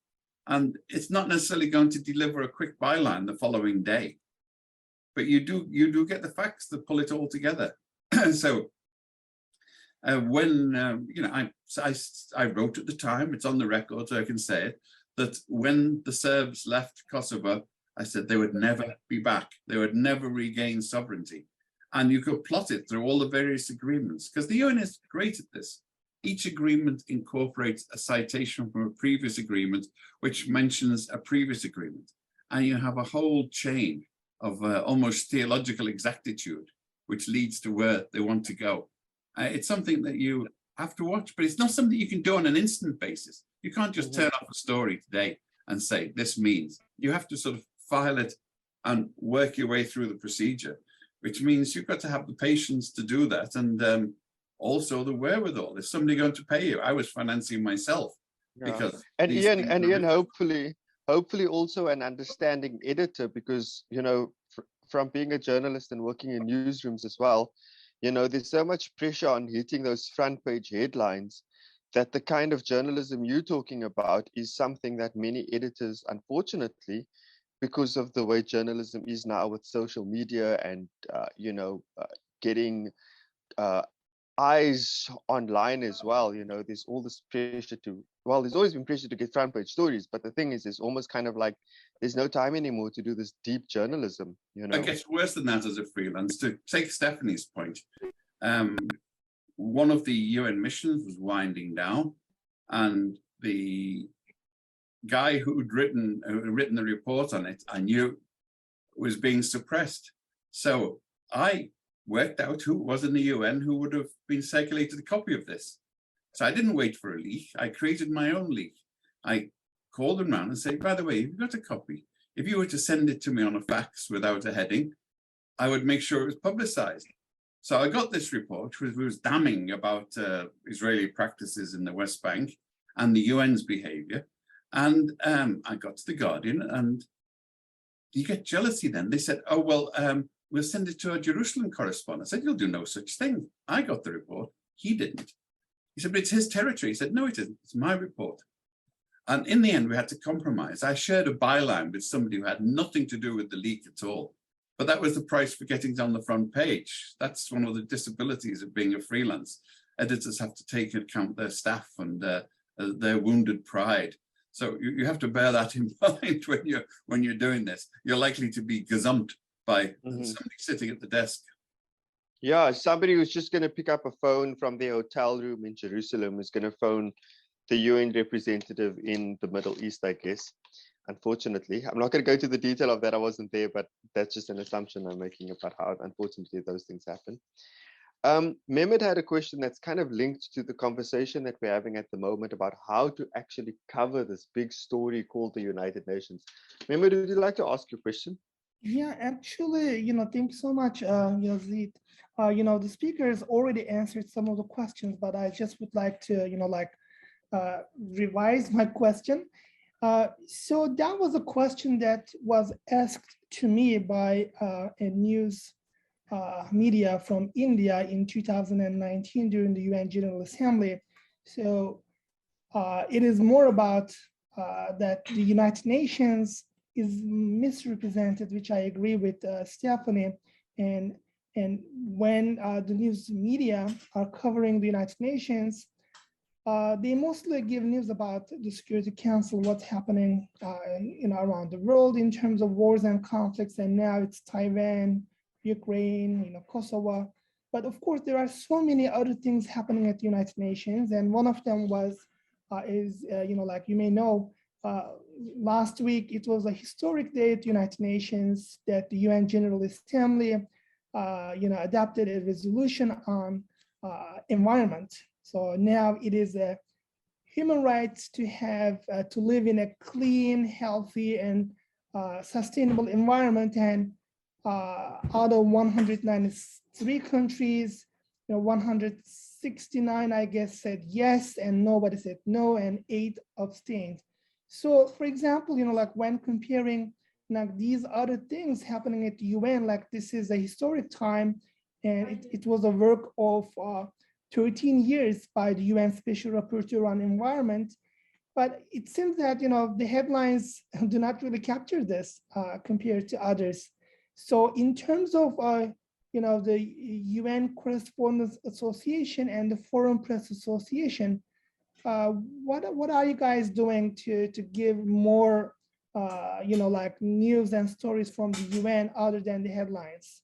And it's not necessarily going to deliver a quick byline the following day, but you do get the facts that pull it all together. So when you know, I wrote at the time, it's on the record, so I can say it, that when the Serbs left Kosovo, I said they would never be back. They would never regain sovereignty. And you could plot it through all the various agreements, because the UN is great at this. Each agreement incorporates a citation from a previous agreement, which mentions a previous agreement. And you have a whole chain of almost theological exactitude, which leads to where they want to go. It's something that you have to watch, but it's not something you can do on an instant basis. You can't just turn off a story today and say, this means. You have to sort of file it and work your way through the procedure, which means you've got to have the patience to do that, and also the wherewithal. Is somebody going to pay you? I was financing myself because Ian, hopefully also an understanding editor, because you know, from being a journalist and working in newsrooms as well, you know, there's so much pressure on hitting those front page headlines that the kind of journalism you're talking about is something that many editors, unfortunately, because of the way journalism is now with social media and, you know, getting eyes online as well, you know, there's all this pressure to, well, there's always been pressure to get front page stories, but the thing is, it's almost kind of like there's no time anymore to do this deep journalism, you know. It gets worse than that as a freelance. To take Stephanie's point, one of the UN missions was winding down, and the guy who'd written the report on it, I knew, was being suppressed. So I worked out who it was in the UN who would have been circulated a copy of this. So I didn't wait for a leak. I created my own leak. I called them round and said, by the way, you've got a copy. If you were to send it to me on a fax without a heading, I would make sure it was publicized. So I got this report, which was damning about Israeli practices in the West Bank and the UN's behavior. And I got to the Guardian, and you get jealousy then. They said, oh, well, we'll send it to our Jerusalem correspondent. I said, you'll do no such thing. I got the report. He didn't. He said, but it's his territory. He said, no, it isn't. It's my report. And in the end, we had to compromise. I shared a byline with somebody who had nothing to do with the leak at all. But that was the price for getting it on the front page. That's one of the disabilities of being a freelance. Editors have to take into account their staff and their wounded pride. So you have to bear that in mind when you're doing this. You're likely to be gazumped by somebody sitting at the desk. Yeah, somebody who's just going to pick up a phone from their hotel room in Jerusalem is going to phone the UN representative in the Middle East, I guess. Unfortunately, I'm not going to go to the detail of that. I wasn't there, but that's just an assumption I'm making about how, unfortunately, those things happen. Mehmet had a question that's kind of linked to the conversation that we're having at the moment about how to actually cover this big story called the United Nations. Mehmet, would you like to ask your question? Yeah, actually, you know, thank you so much, Yazeed. You know, the speakers already answered some of the questions, but I just would like to, you know, like revise my question. So that was a question that was asked to me by a news media from India in 2019 during the UN General Assembly. So it is more about that the United Nations is misrepresented, which I agree with Stephanie. And when the news media are covering the United Nations, they mostly give news about the Security Council, what's happening you know, around the world in terms of wars and conflicts. And now it's Taiwan, Ukraine, you know, Kosovo. But of course, there are so many other things happening at the United Nations. And one of them was is, like you may know, last week it was a historic day at United Nations that the UN General Assembly, adopted a resolution on environment. So now it is a human rights to have to live in a clean, healthy, and sustainable environment. And out of 193 countries, 169, I guess, said yes, and nobody said no, and 8 abstained. So, for example, like when comparing like these other things happening at the UN, like this is a historic time, and it was a work of 13 years by the UN Special Rapporteur on Environment. But it seems that, the headlines do not really capture this compared to others. So in terms of, the UN Correspondents Association and the Foreign Press Association, what are you guys doing to give more, like news and stories from the UN other than the headlines?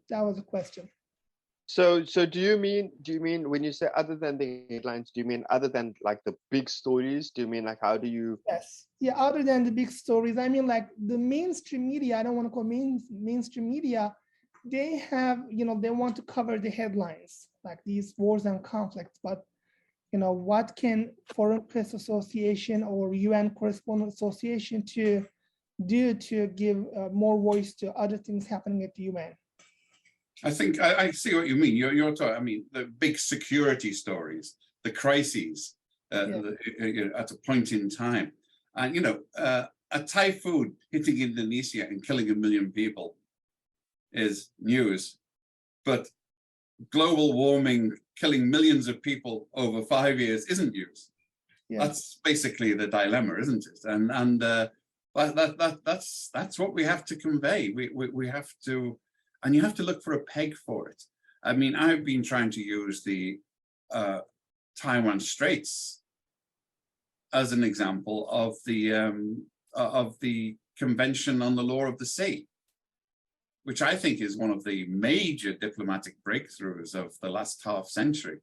That was a question. So do you mean when you say other than the headlines, do you mean other than like the big stories? Do you mean like how do you? Yes, yeah, other than the big stories, I mean like the mainstream media, I don't want to call mainstream media, they have, they want to cover the headlines, like these wars and conflicts, but what can Foreign Press Association or UN Correspondent Association to do to give more voice to other things happening at the UN? I think I see what you mean. You're talking, I mean, the big security stories, the crises at a point in time. And, a typhoon hitting Indonesia and killing 1 million people is news. But global warming killing millions of people over 5 years isn't news. Yeah. That's basically the dilemma, isn't it? And that's what we have to convey. We have to. And you have to look for a peg for it. I mean, I've been trying to use the Taiwan Straits as an example of the Convention on the Law of the Sea, which I think is one of the major diplomatic breakthroughs of the last half century,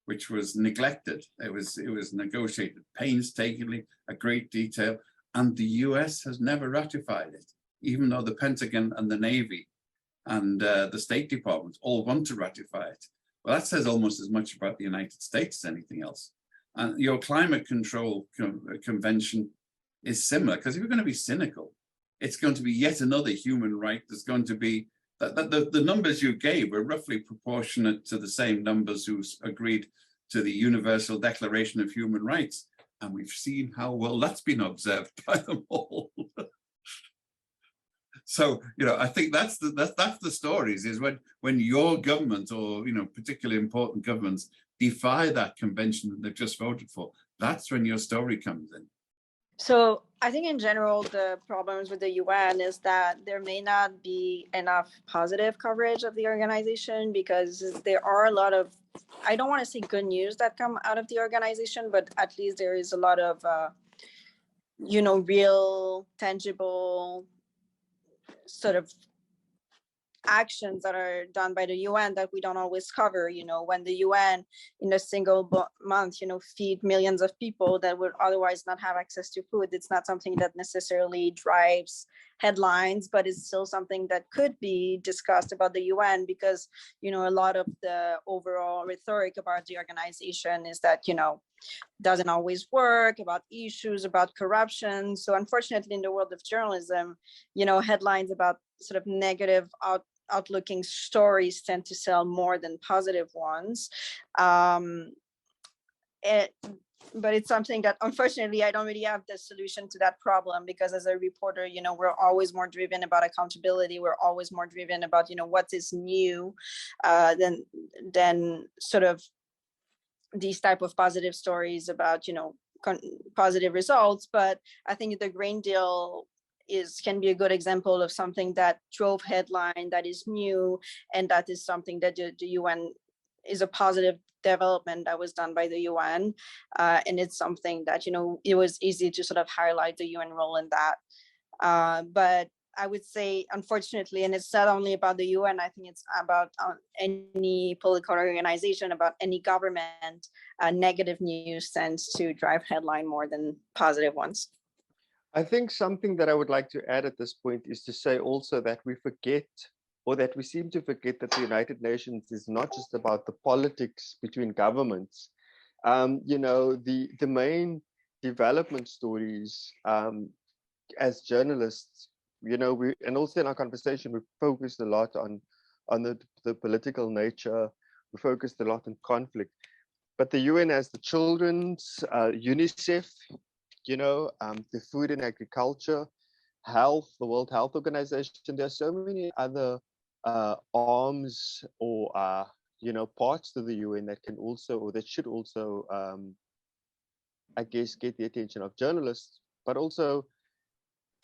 which was neglected. It was negotiated painstakingly, a great detail, and the US has never ratified it, even though the Pentagon and the Navy and the State Department all want to ratify it. Well, that says almost as much about the United States as anything else. And your climate control convention is similar, because if you're going to be cynical, it's going to be yet another human right. There's going to be, the numbers you gave were roughly proportionate to the same numbers who agreed to the Universal Declaration of Human Rights. And we've seen how well that's been observed by them all. So, I think that's the stories, is when your government or, particularly important governments defy that convention that they've just voted for, that's when your story comes in. So I think in general, the problems with the UN is that there may not be enough positive coverage of the organization, because there are a lot of, I don't want to say good news that come out of the organization, but at least there is a lot of, real, tangible sort of actions that are done by the UN that we don't always cover. When the UN in a single month, feed millions of people that would otherwise not have access to food, it's not something that necessarily drives headlines, but it's still something that could be discussed about the UN, because, a lot of the overall rhetoric about the organization is that, doesn't always work, about issues, about corruption. So unfortunately, in the world of journalism, headlines about sort of negative outlooking stories tend to sell more than positive ones. But it's something that, unfortunately, I don't really have the solution to that problem, because as a reporter, we're always more driven about accountability. We're always more driven about, what is new than sort of these type of positive stories about, positive results. But I think the grain deal can be a good example of something that drove headline, that is new, and that is something that the UN is a positive development that was done by the UN. And it's something that, it was easy to sort of highlight the UN role in that. But I would say, unfortunately, and it's not only about the UN, I think it's about any political organization, about any government, negative news tends to drive headline more than positive ones. I think something that I would like to add at this point is to say also that we forget, or that we seem to forget, that the United Nations is not just about the politics between governments. The main development stories, as journalists, and also in our conversation, we focused a lot on the political nature. We focused a lot on conflict. But the UN has the children's, UNICEF, the food and agriculture, health, the World Health Organization. There are so many other arms or parts to the UN that can also, or that should also, I guess, get the attention of journalists. But also,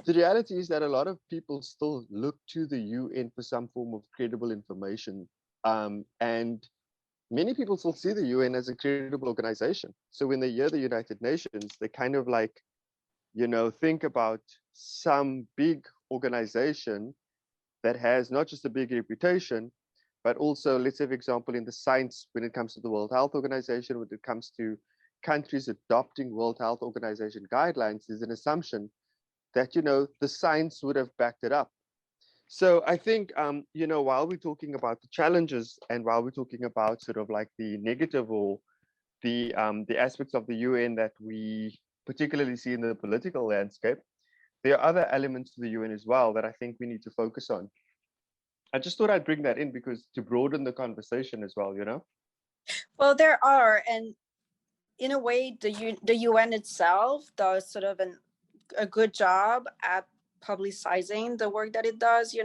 the reality is that a lot of people still look to the UN for some form of credible information, and many people still see the UN as a credible organization. So when they hear the United Nations, they kind of like, think about some big organization that has not just a big reputation, but also, let's say, for example, in the science, when it comes to the World Health Organization, when it comes to countries adopting World Health Organization guidelines, there's an assumption that, the science would have backed it up. So I think, while we're talking about the challenges and while we're talking about sort of like the negative or the aspects of the UN that we particularly see in the political landscape, there are other elements to the UN as well that I think we need to focus on. I just thought I'd bring that in because to broaden the conversation as well, Well, there are, and in a way, the UN itself does sort of a good job at publicizing the work that it does.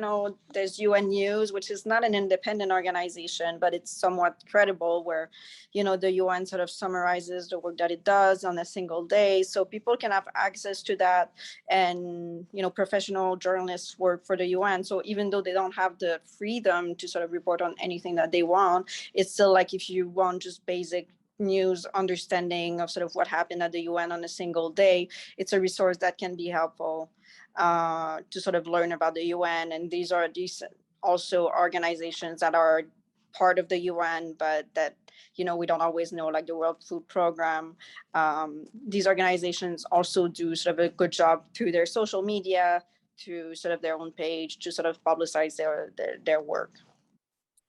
There's UN News, which is not an independent organization, but it's somewhat credible, where, the UN sort of summarizes the work that it does on a single day. So people can have access to that. And, professional journalists work for the UN. So even though they don't have the freedom to sort of report on anything that they want, it's still like, if you want just basic news understanding of sort of what happened at the UN on a single day, it's a resource that can be helpful to sort of learn about the UN. And these also organizations that are part of the UN, but that, we don't always know, like the World Food Program. These organizations also do sort of a good job through their social media, through sort of their own page, to sort of publicize their work.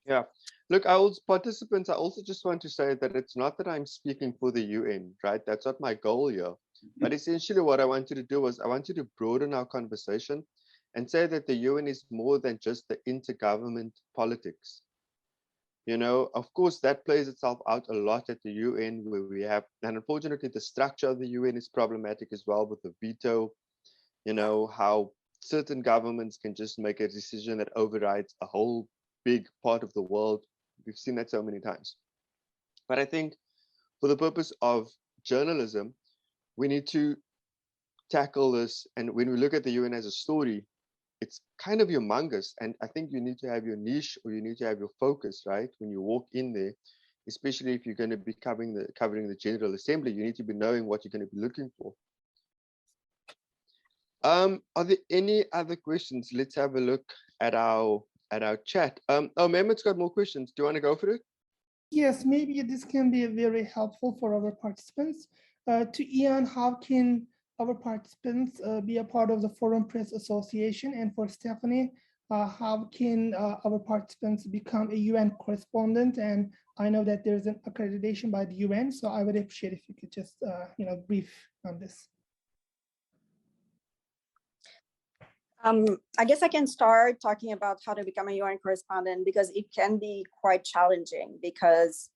Yeah. Look, participants, I also just want to say that it's not that I'm speaking for the UN, right? That's not my goal here. But essentially what I want you to do is I want you to broaden our conversation and say that the UN is more than just the intergovernment politics. Of course, that plays itself out a lot at the UN, where we have, and unfortunately, the structure of the UN is problematic as well, with the veto, how certain governments can just make a decision that overrides a whole big part of the world. We've seen that so many times. But I think for the purpose of journalism, we need to tackle this. And when we look at the UN as a story, it's kind of humongous. And I think you need to have your niche, or you need to have your focus, right? When you walk in there, especially if you're going to be covering the General Assembly, you need to be knowing what you're going to be looking for. Are there any other questions? Let's have a look at our chat. Mehmet's got more questions. Do you want to go for it? Yes, maybe this can be very helpful for our participants. To Ian, how can our participants be a part of the Foreign Press Association? And for Stephanie, how can our participants become a UN correspondent? And I know that there's an accreditation by the UN, so I would appreciate if you could just brief on this. I guess I can start talking about how to become a UN correspondent, because it can be quite challenging, because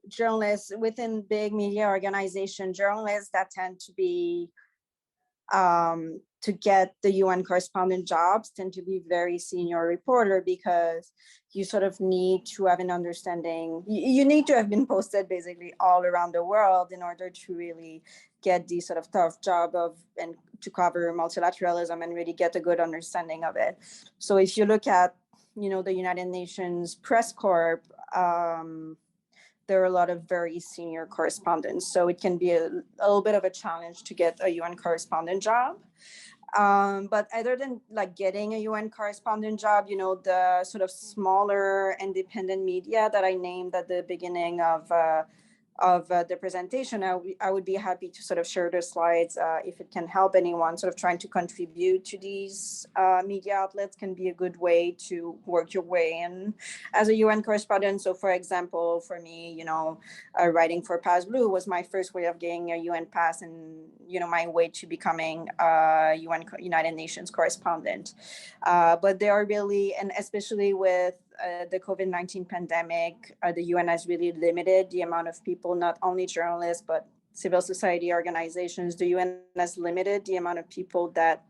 journalists within big media organizations, journalists that tend to be to get the UN correspondent jobs tend to be very senior reporter, because you sort of need to have an understanding. You need to have been posted basically all around the world in order to really get the sort of tough job and to cover multilateralism and really get a good understanding of it. So if you look at, the United Nations Press Corps, there are a lot of very senior correspondents. So it can be a little bit of a challenge to get a UN correspondent job. But other than like getting a UN correspondent job, you know, the sort of smaller independent media that I named at the beginning of the presentation, I would be happy to sort of share the slides if it can help anyone sort of trying to contribute to these media outlets. Can be a good way to work your way in as a UN correspondent. So for example, for me, you know, writing for Pass Blue was my first way of getting a UN pass and, you know, my way to becoming a United Nations correspondent. But they are really, and especially with the COVID-19 pandemic, the UN has really limited the amount of people, not only journalists, but civil society organizations. The UN has limited the amount of people that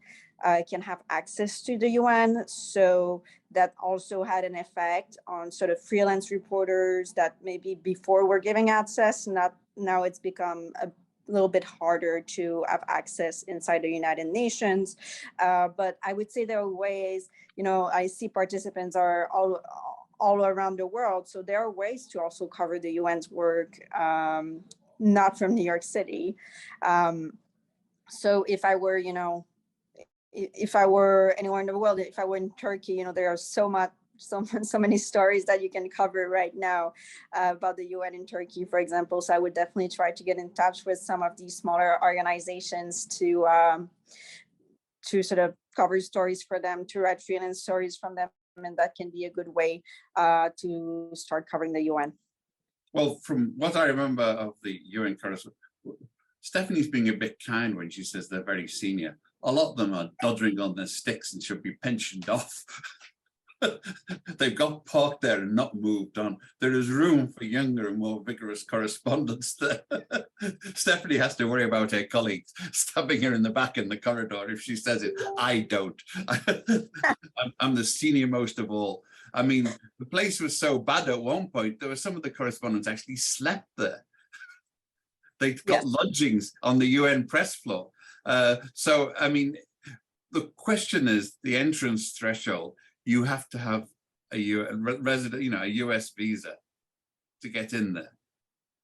can have access to the UN. So that also had an effect on sort of freelance reporters that maybe before were giving access, now it's become a little bit harder to have access inside the United Nations. But I would say there are ways, you know, I see participants are all around the world. So there are ways to also cover the UN's work, not from New York City. So if I were, you know, if I were anywhere in the world, if I were in Turkey, you know, there are so many stories that you can cover right now about the UN in Turkey, for example. So I would definitely try to get in touch with some of these smaller organizations to sort of cover stories for them, to write freelance stories from them, and that can be a good way to start covering the UN. Well, from what I remember of the UN correspondent, Stephanie's being a bit kind when she says they're very senior. A lot of them are doddering on their sticks and should be pensioned off. They've got parked there and not moved on. There is room for younger and more vigorous correspondents there. Stephanie has to worry about her colleagues stabbing her in the back in the corridor if she says it. I don't. I'm the senior most of all. I mean, the place was so bad at one point, there were some of the correspondents actually slept there. They got lodgings on the UN press floor. So, I mean, the question is the entrance threshold. You have to have a resident, you know, a US visa to get in there.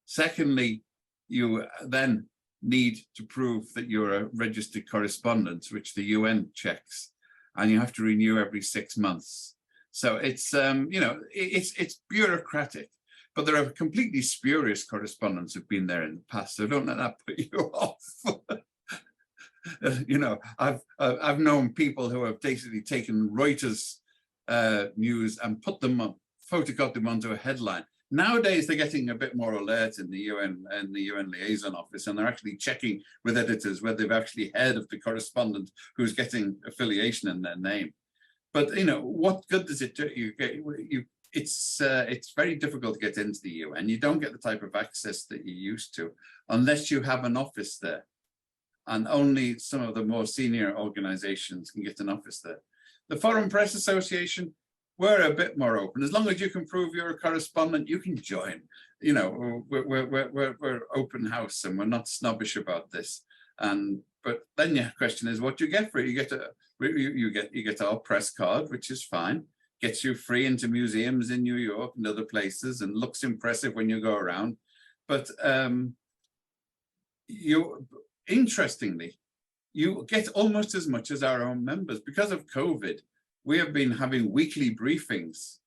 Secondly, you then need to prove that you're a registered correspondent, which the UN checks, and you have to renew every 6 months. So it's, you know, it's bureaucratic, but there are completely spurious correspondents who've been there in the past. So don't let that put you off. You know, I've known people who have basically taken Reuters news and put them on, photocopied them onto a headline. Nowadays, they're getting a bit more alert in the UN and the UN liaison office, and they're actually checking with editors whether they've actually heard of the correspondent who's getting affiliation in their name. But you know, what good does it do? It's very difficult to get into the UN. You don't get the type of access that you used to unless you have an office there, and only some of the more senior organizations can get an office there. The Foreign Press Association, we're a bit more open. As long as you can prove you're a correspondent, you can join. You know, we're open house and we're not snobbish about this. But then your question is, what do you get for it? You get our press card, which is fine. Gets you free into museums in New York and other places, and looks impressive when you go around. But interestingly, you get almost as much as our own members. Because of COVID, we have been having weekly briefings,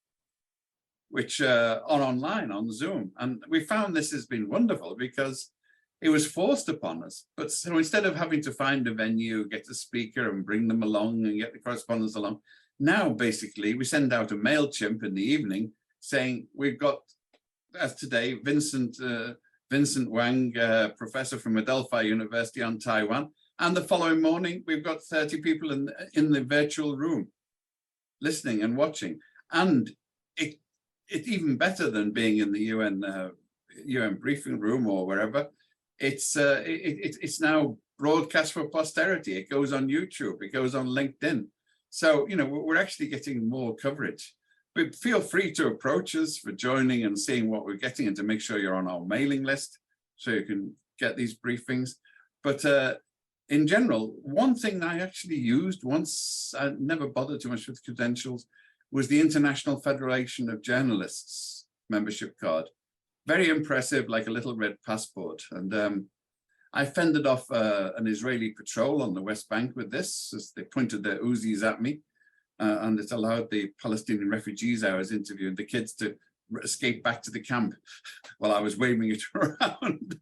which are online on Zoom. And we found this has been wonderful because it was forced upon us. But so instead of having to find a venue, get a speaker and bring them along and get the correspondents along, now basically we send out a MailChimp in the evening saying we've got, as today, Vincent Wang, professor from Adelphi University on Taiwan. And the following morning, we've got 30 people in the virtual room listening and watching. And it's even better than being in the UN briefing room or wherever. It's now broadcast for posterity. It goes on YouTube. It goes on LinkedIn. So, you know, we're actually getting more coverage. But feel free to approach us for joining and seeing what we're getting, and to make sure you're on our mailing list so you can get these briefings. But in general, one thing I actually used once, I never bothered too much with credentials, was the International Federation of Journalists membership card. Very impressive, like a little red passport. And I fended off an Israeli patrol on the West Bank with this, as they pointed their Uzis at me, and it allowed the Palestinian refugees I was interviewing, the kids, to escape back to the camp while I was waving it around.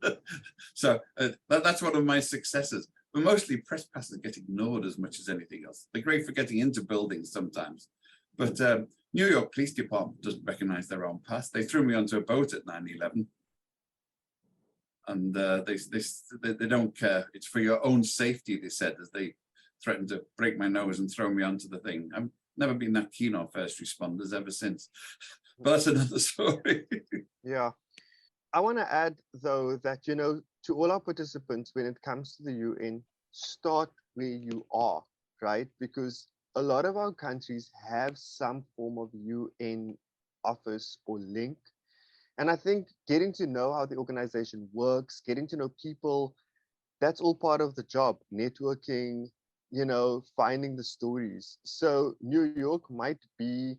So that's one of my successes. But mostly press passes get ignored as much as anything else. They're great for getting into buildings sometimes. But New York Police Department doesn't recognize their own pass. They threw me onto a boat at 9/11. And they don't care. It's for your own safety, they said, as they threatened to break my nose and throw me onto the thing. I've never been that keen on first responders ever since. But that's another story. Yeah. I want to add, though, that, you know, to all our participants, when it comes to the UN, start where you are, right? Because a lot of our countries have some form of UN office or link. And I think getting to know how the organization works, getting to know people, that's all part of the job. Networking, you know, finding the stories. So New York might be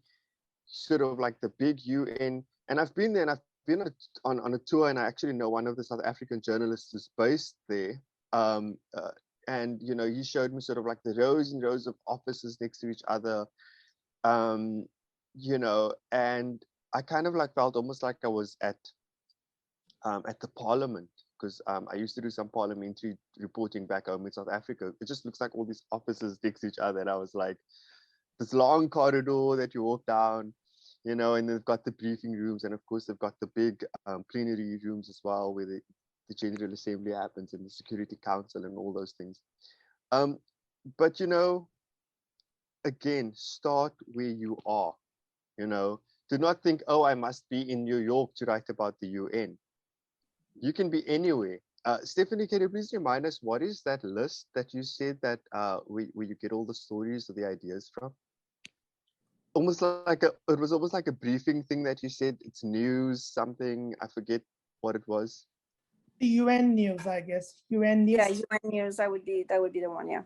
sort of like the big UN. And I've been there, and I've been on a tour, and I actually know one of the South African journalists who's based there. And, you know, he showed me sort of like the rows and rows of offices next to each other, you know, and I kind of like felt almost like I was at the parliament, because I used to do some parliamentary reporting back home in South Africa. It just looks like all these offices next to each other. And I was like, this long corridor that you walk down, you know, and they've got the briefing rooms. And of course, they've got the big plenary rooms as well, where the General Assembly happens, and the Security Council and all those things. But, you know, again, start where you are, you know. Do not think, oh, I must be in New York to write about the UN. You can be anywhere. Stephanie, can you please remind us, what is that list that you said that where you get all the stories or the ideas from? Almost like it was almost like a briefing thing that you said. It's news, something. I forget what it was. The UN news, I guess. UN news. Yeah, UN news. That would be the one. Yeah.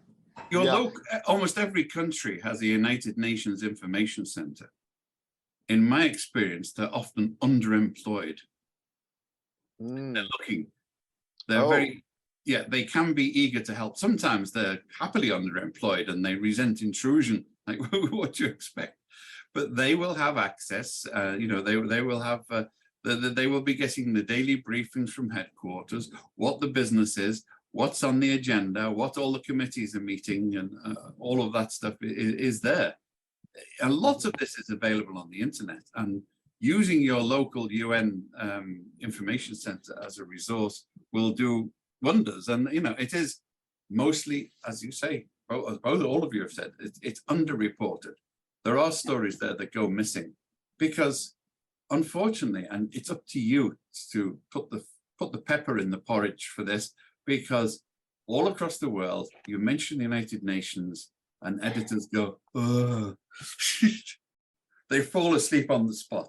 Almost every country has a United Nations Information Center. In my experience, they're often underemployed. They're looking. They're they can be eager to help. Sometimes they're happily underemployed and they resent intrusion. Like, what do you expect? But they will have access. You know, they will have. They will be getting the daily briefings from headquarters, what the business is, what's on the agenda, what all the committees are meeting, and all of that stuff is there. And lots of this is available on the internet, and using your local UN information center as a resource will do wonders. And, you know, it is mostly, as you say, all of you have said, it's underreported. There are stories there that go missing because, unfortunately, and it's up to you to put the pepper in the porridge for this, because all across the world, you mention the United Nations and editors go, oh, they fall asleep on the spot.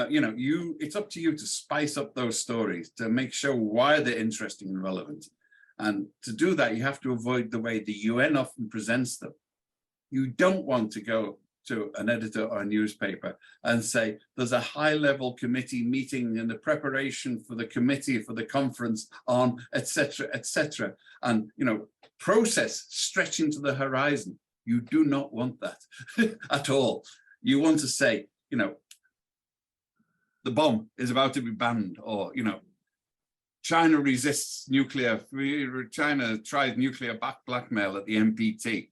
You know, it's up to you to spice up those stories, to make sure why they're interesting and relevant. And to do that, you have to avoid the way the UN often presents them. You don't want to go to an editor or a newspaper and say, there's a high-level committee meeting in the preparation for the committee for the conference on, etc., etc. And, you know, process stretching to the horizon. You do not want that at all. You want to say, you know, the bomb is about to be banned, or, you know, China resists nuclear, China tries nuclear blackmail at the NPT.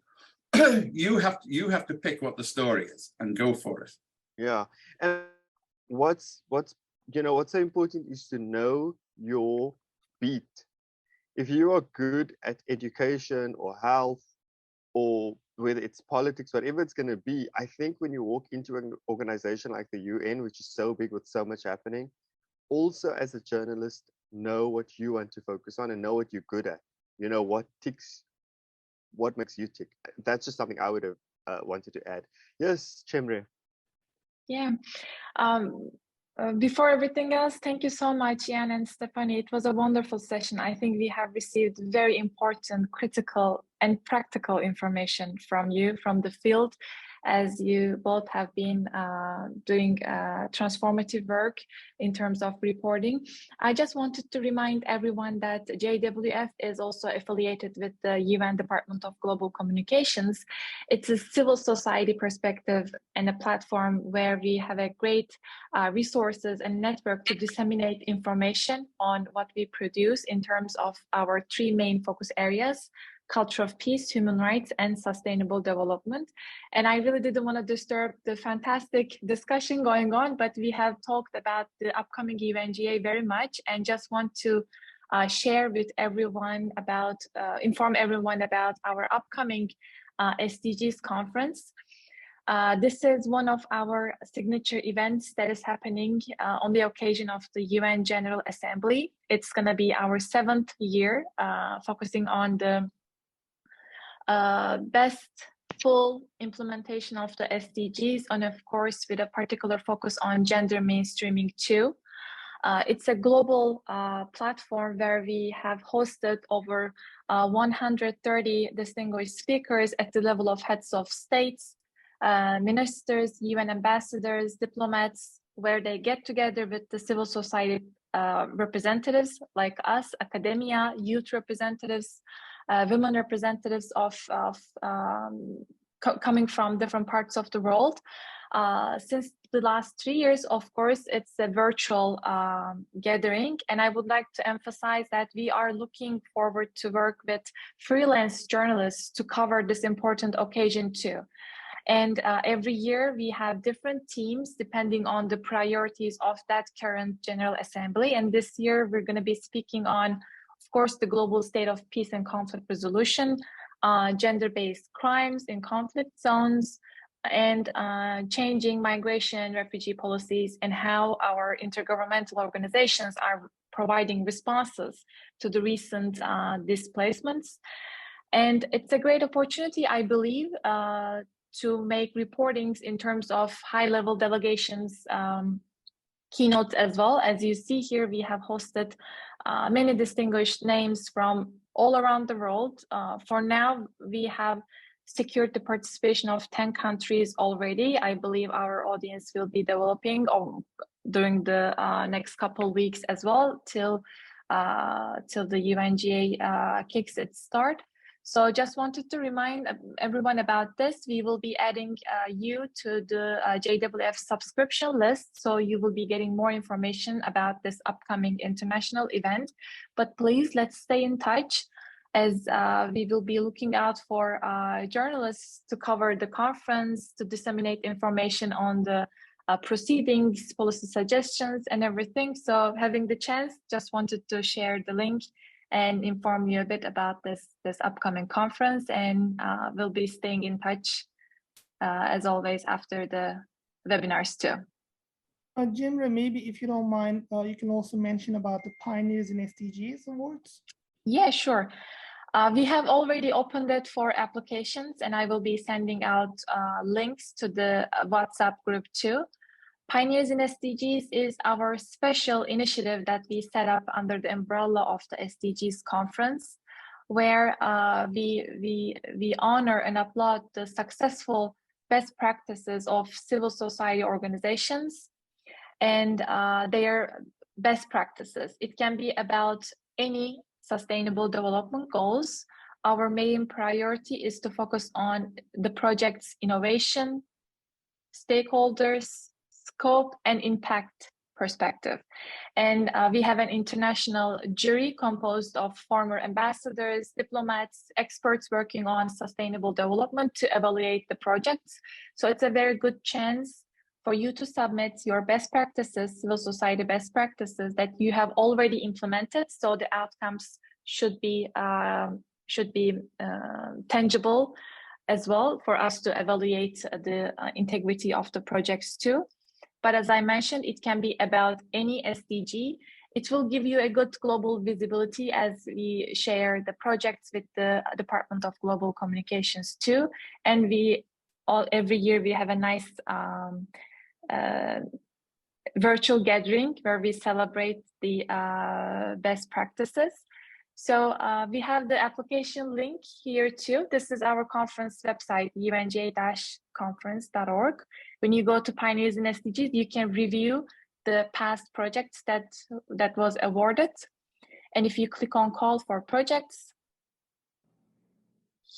You have to pick what the story is and go for it. Yeah. And what's so important is to know your beat. If you are good at education or health, or whether it's politics, whatever it's going to be, I think when you walk into an organization like the UN, which is so big with so much happening, also as a journalist, know what you want to focus on and know what you're good at. You know, what makes you tick. That's just something I would have wanted to add. Yes, Chemre. Yeah. Before everything else, thank you so much, Jan and Stephanie. It was a wonderful session. I think we have received very important, critical, and practical information from you, from the field. as you both have been doing transformative work in terms of reporting. I just wanted to remind everyone that JWF is also affiliated with the UN Department of Global Communications. It's a civil society perspective and a platform where we have a great resources and network to disseminate information on what we produce in terms of our three main focus areas: culture of peace, human rights, and sustainable development. And I really didn't want to disturb the fantastic discussion going on, but we have talked about the upcoming UNGA very much, and just want to share with everyone about, inform everyone about our upcoming SDGs conference. This is one of our signature events that is happening on the occasion of the UN General Assembly. It's going to be our 7th year, focusing on the best full implementation of the SDGs, and of course with a particular focus on gender mainstreaming too. It's a global platform where we have hosted over 130 distinguished speakers at the level of heads of states, ministers, UN ambassadors, diplomats, where they get together with the civil society representatives like us, academia, youth representatives, women representatives coming from different parts of the world. Since the last 3 years, of course, it's a virtual gathering, and I would like to emphasize that we are looking forward to work with freelance journalists to cover this important occasion too. And every year we have different teams depending on the priorities of that current General Assembly. And this year we're going to be speaking on, of course, the global state of peace and conflict resolution, gender-based crimes in conflict zones, and changing migration and refugee policies, and how our intergovernmental organizations are providing responses to the recent displacements. And it's a great opportunity, I believe, to make reportings in terms of high-level delegations keynotes as well. As you see here, we have hosted many distinguished names from all around the world. For now, we have secured the participation of 10 countries already. I believe our audience will be developing during the next couple of weeks as well, till the UNGA kicks its start. So just wanted to remind everyone about this. We will be adding you to the JWF subscription list, so you will be getting more information about this upcoming international event. But please, let's stay in touch, as we will be looking out for journalists to cover the conference, to disseminate information on the proceedings, policy suggestions, and everything. So having the chance, just wanted to share the link and inform you a bit about this upcoming conference, and we'll be staying in touch as always after the webinars too. Jimra, maybe if you don't mind, you can also mention about the Pioneers in SDGs Awards. Yeah, sure. We have already opened it for applications, and I will be sending out links to the WhatsApp group too. Pioneers in SDGs is our special initiative that we set up under the umbrella of the SDGs conference, where we honor and applaud the successful best practices of civil society organizations and their best practices. It can be about any sustainable development goals. Our main priority is to focus on the project's innovation, stakeholders, scope, and impact perspective. And we have an international jury composed of former ambassadors, diplomats, experts working on sustainable development to evaluate the projects. So it's a very good chance for you to submit your best practices, civil society best practices that you have already implemented, so the outcomes should be tangible as well for us to evaluate the integrity of the projects too. But as I mentioned, it can be about any SDG. It will give you a good global visibility as we share the projects with the Department of Global Communications too. And every year we have a nice virtual gathering where we celebrate the best practices. So we have the application link here too. This is our conference website, unj-conference.org. When you go to Pioneers in SDGs, you can review the past projects that was awarded. And if you click on call for projects,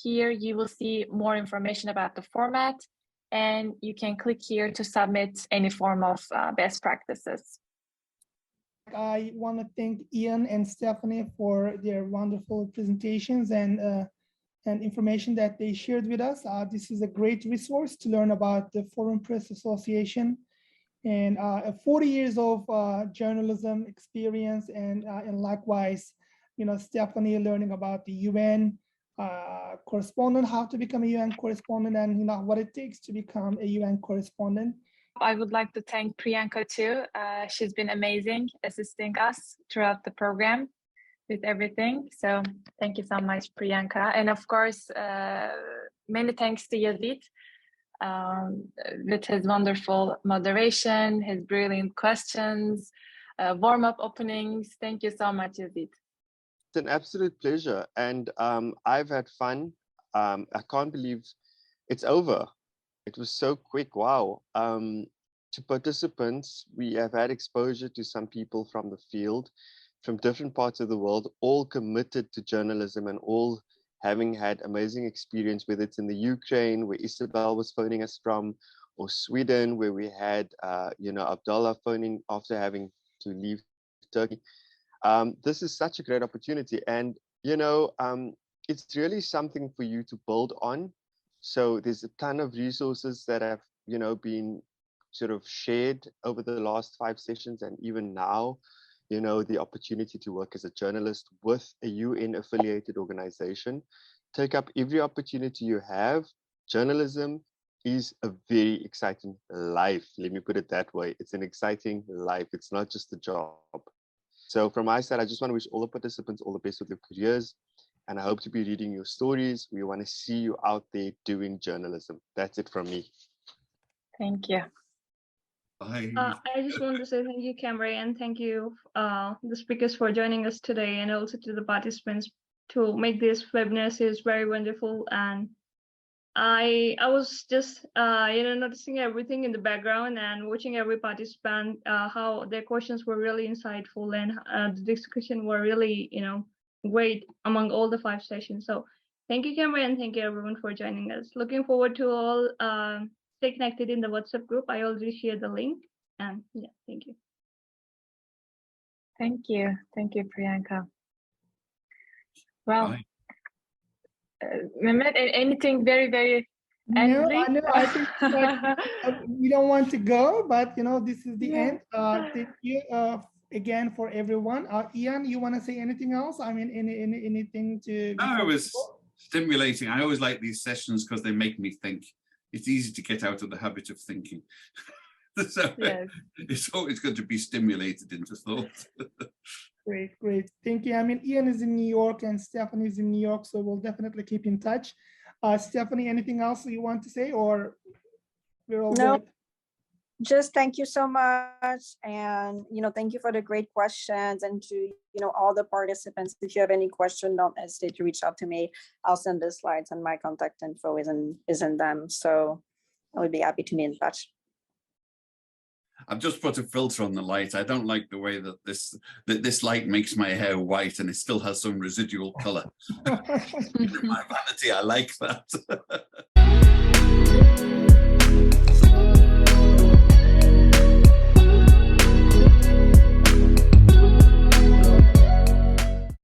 here you will see more information about the format, and you can click here to submit any form of best practices. I want to thank Ian and Stephanie for their wonderful presentations and information that they shared with us. This is a great resource to learn about the Foreign Press Association and 40 years of journalism experience, and likewise, Stephanie learning about the UN correspondent, how to become a UN correspondent, and what it takes to become a UN correspondent. I would like to thank Priyanka too. She's been amazing assisting us throughout the program with everything. So thank you so much, Priyanka. And of course, many thanks to Yazeed with his wonderful moderation, his brilliant questions, warm-up openings. Thank you so much, Yazeed. It's an absolute pleasure. And I've had fun. I can't believe it's over. It was so quick. Wow. To participants, we have had exposure to some people from the field, from different parts of the world, all committed to journalism and all having had amazing experience, whether it's in the Ukraine, where Isabel was phoning us from, or Sweden, where we had, Abdullah phoning after having to leave Turkey. This is such a great opportunity. And, it's really something for you to build on. So there's a ton of resources that have, been sort of shared over the last 5 sessions, and even now, the opportunity to work as a journalist with a UN affiliated organization. Take up every opportunity you have. Journalism is a very exciting life. Let me put it that way. It's an exciting life. It's not just a job. So from my side, I just want to wish all the participants all the best with their careers. And I hope to be reading your stories. We want to see you out there doing journalism. That's it from me. Thank you. I just want to say thank you, Camry, and thank you, the speakers, for joining us today, and also to the participants to make this webinar series very wonderful. And I was just noticing everything in the background and watching every participant, how their questions were really insightful, and the discussion were really great among all the 5 sessions. So thank you, Camry, and thank you everyone for joining us. Looking forward to all stay connected in the WhatsApp group. I already shared the link, and yeah, thank you. Thank you. Thank you, Priyanka. Well, Mehmet, anything very, very endly? No, I know. I think we don't want to go, but this is the end. Thank you again for everyone. Ian, you want to say anything else? I mean, anything to? No, it was stimulating. I always like these sessions because they make me think. It's easy to get out of the habit of thinking. So yes. It's always good to be stimulated into thought. Great. Thank you. I mean, Ian is in New York and Stephanie is in New York, so we'll definitely keep in touch. Stephanie, anything else you want to say, or we're all good? Just thank you so much, and thank you for the great questions, and to all the participants. If you have any question, don't hesitate to reach out to me. I'll send the slides, and my contact info is in them. So I would be happy to be in touch. I've just put a filter on the light. I don't like the way that this light makes my hair white and it still has some residual color. In my vanity, I like that.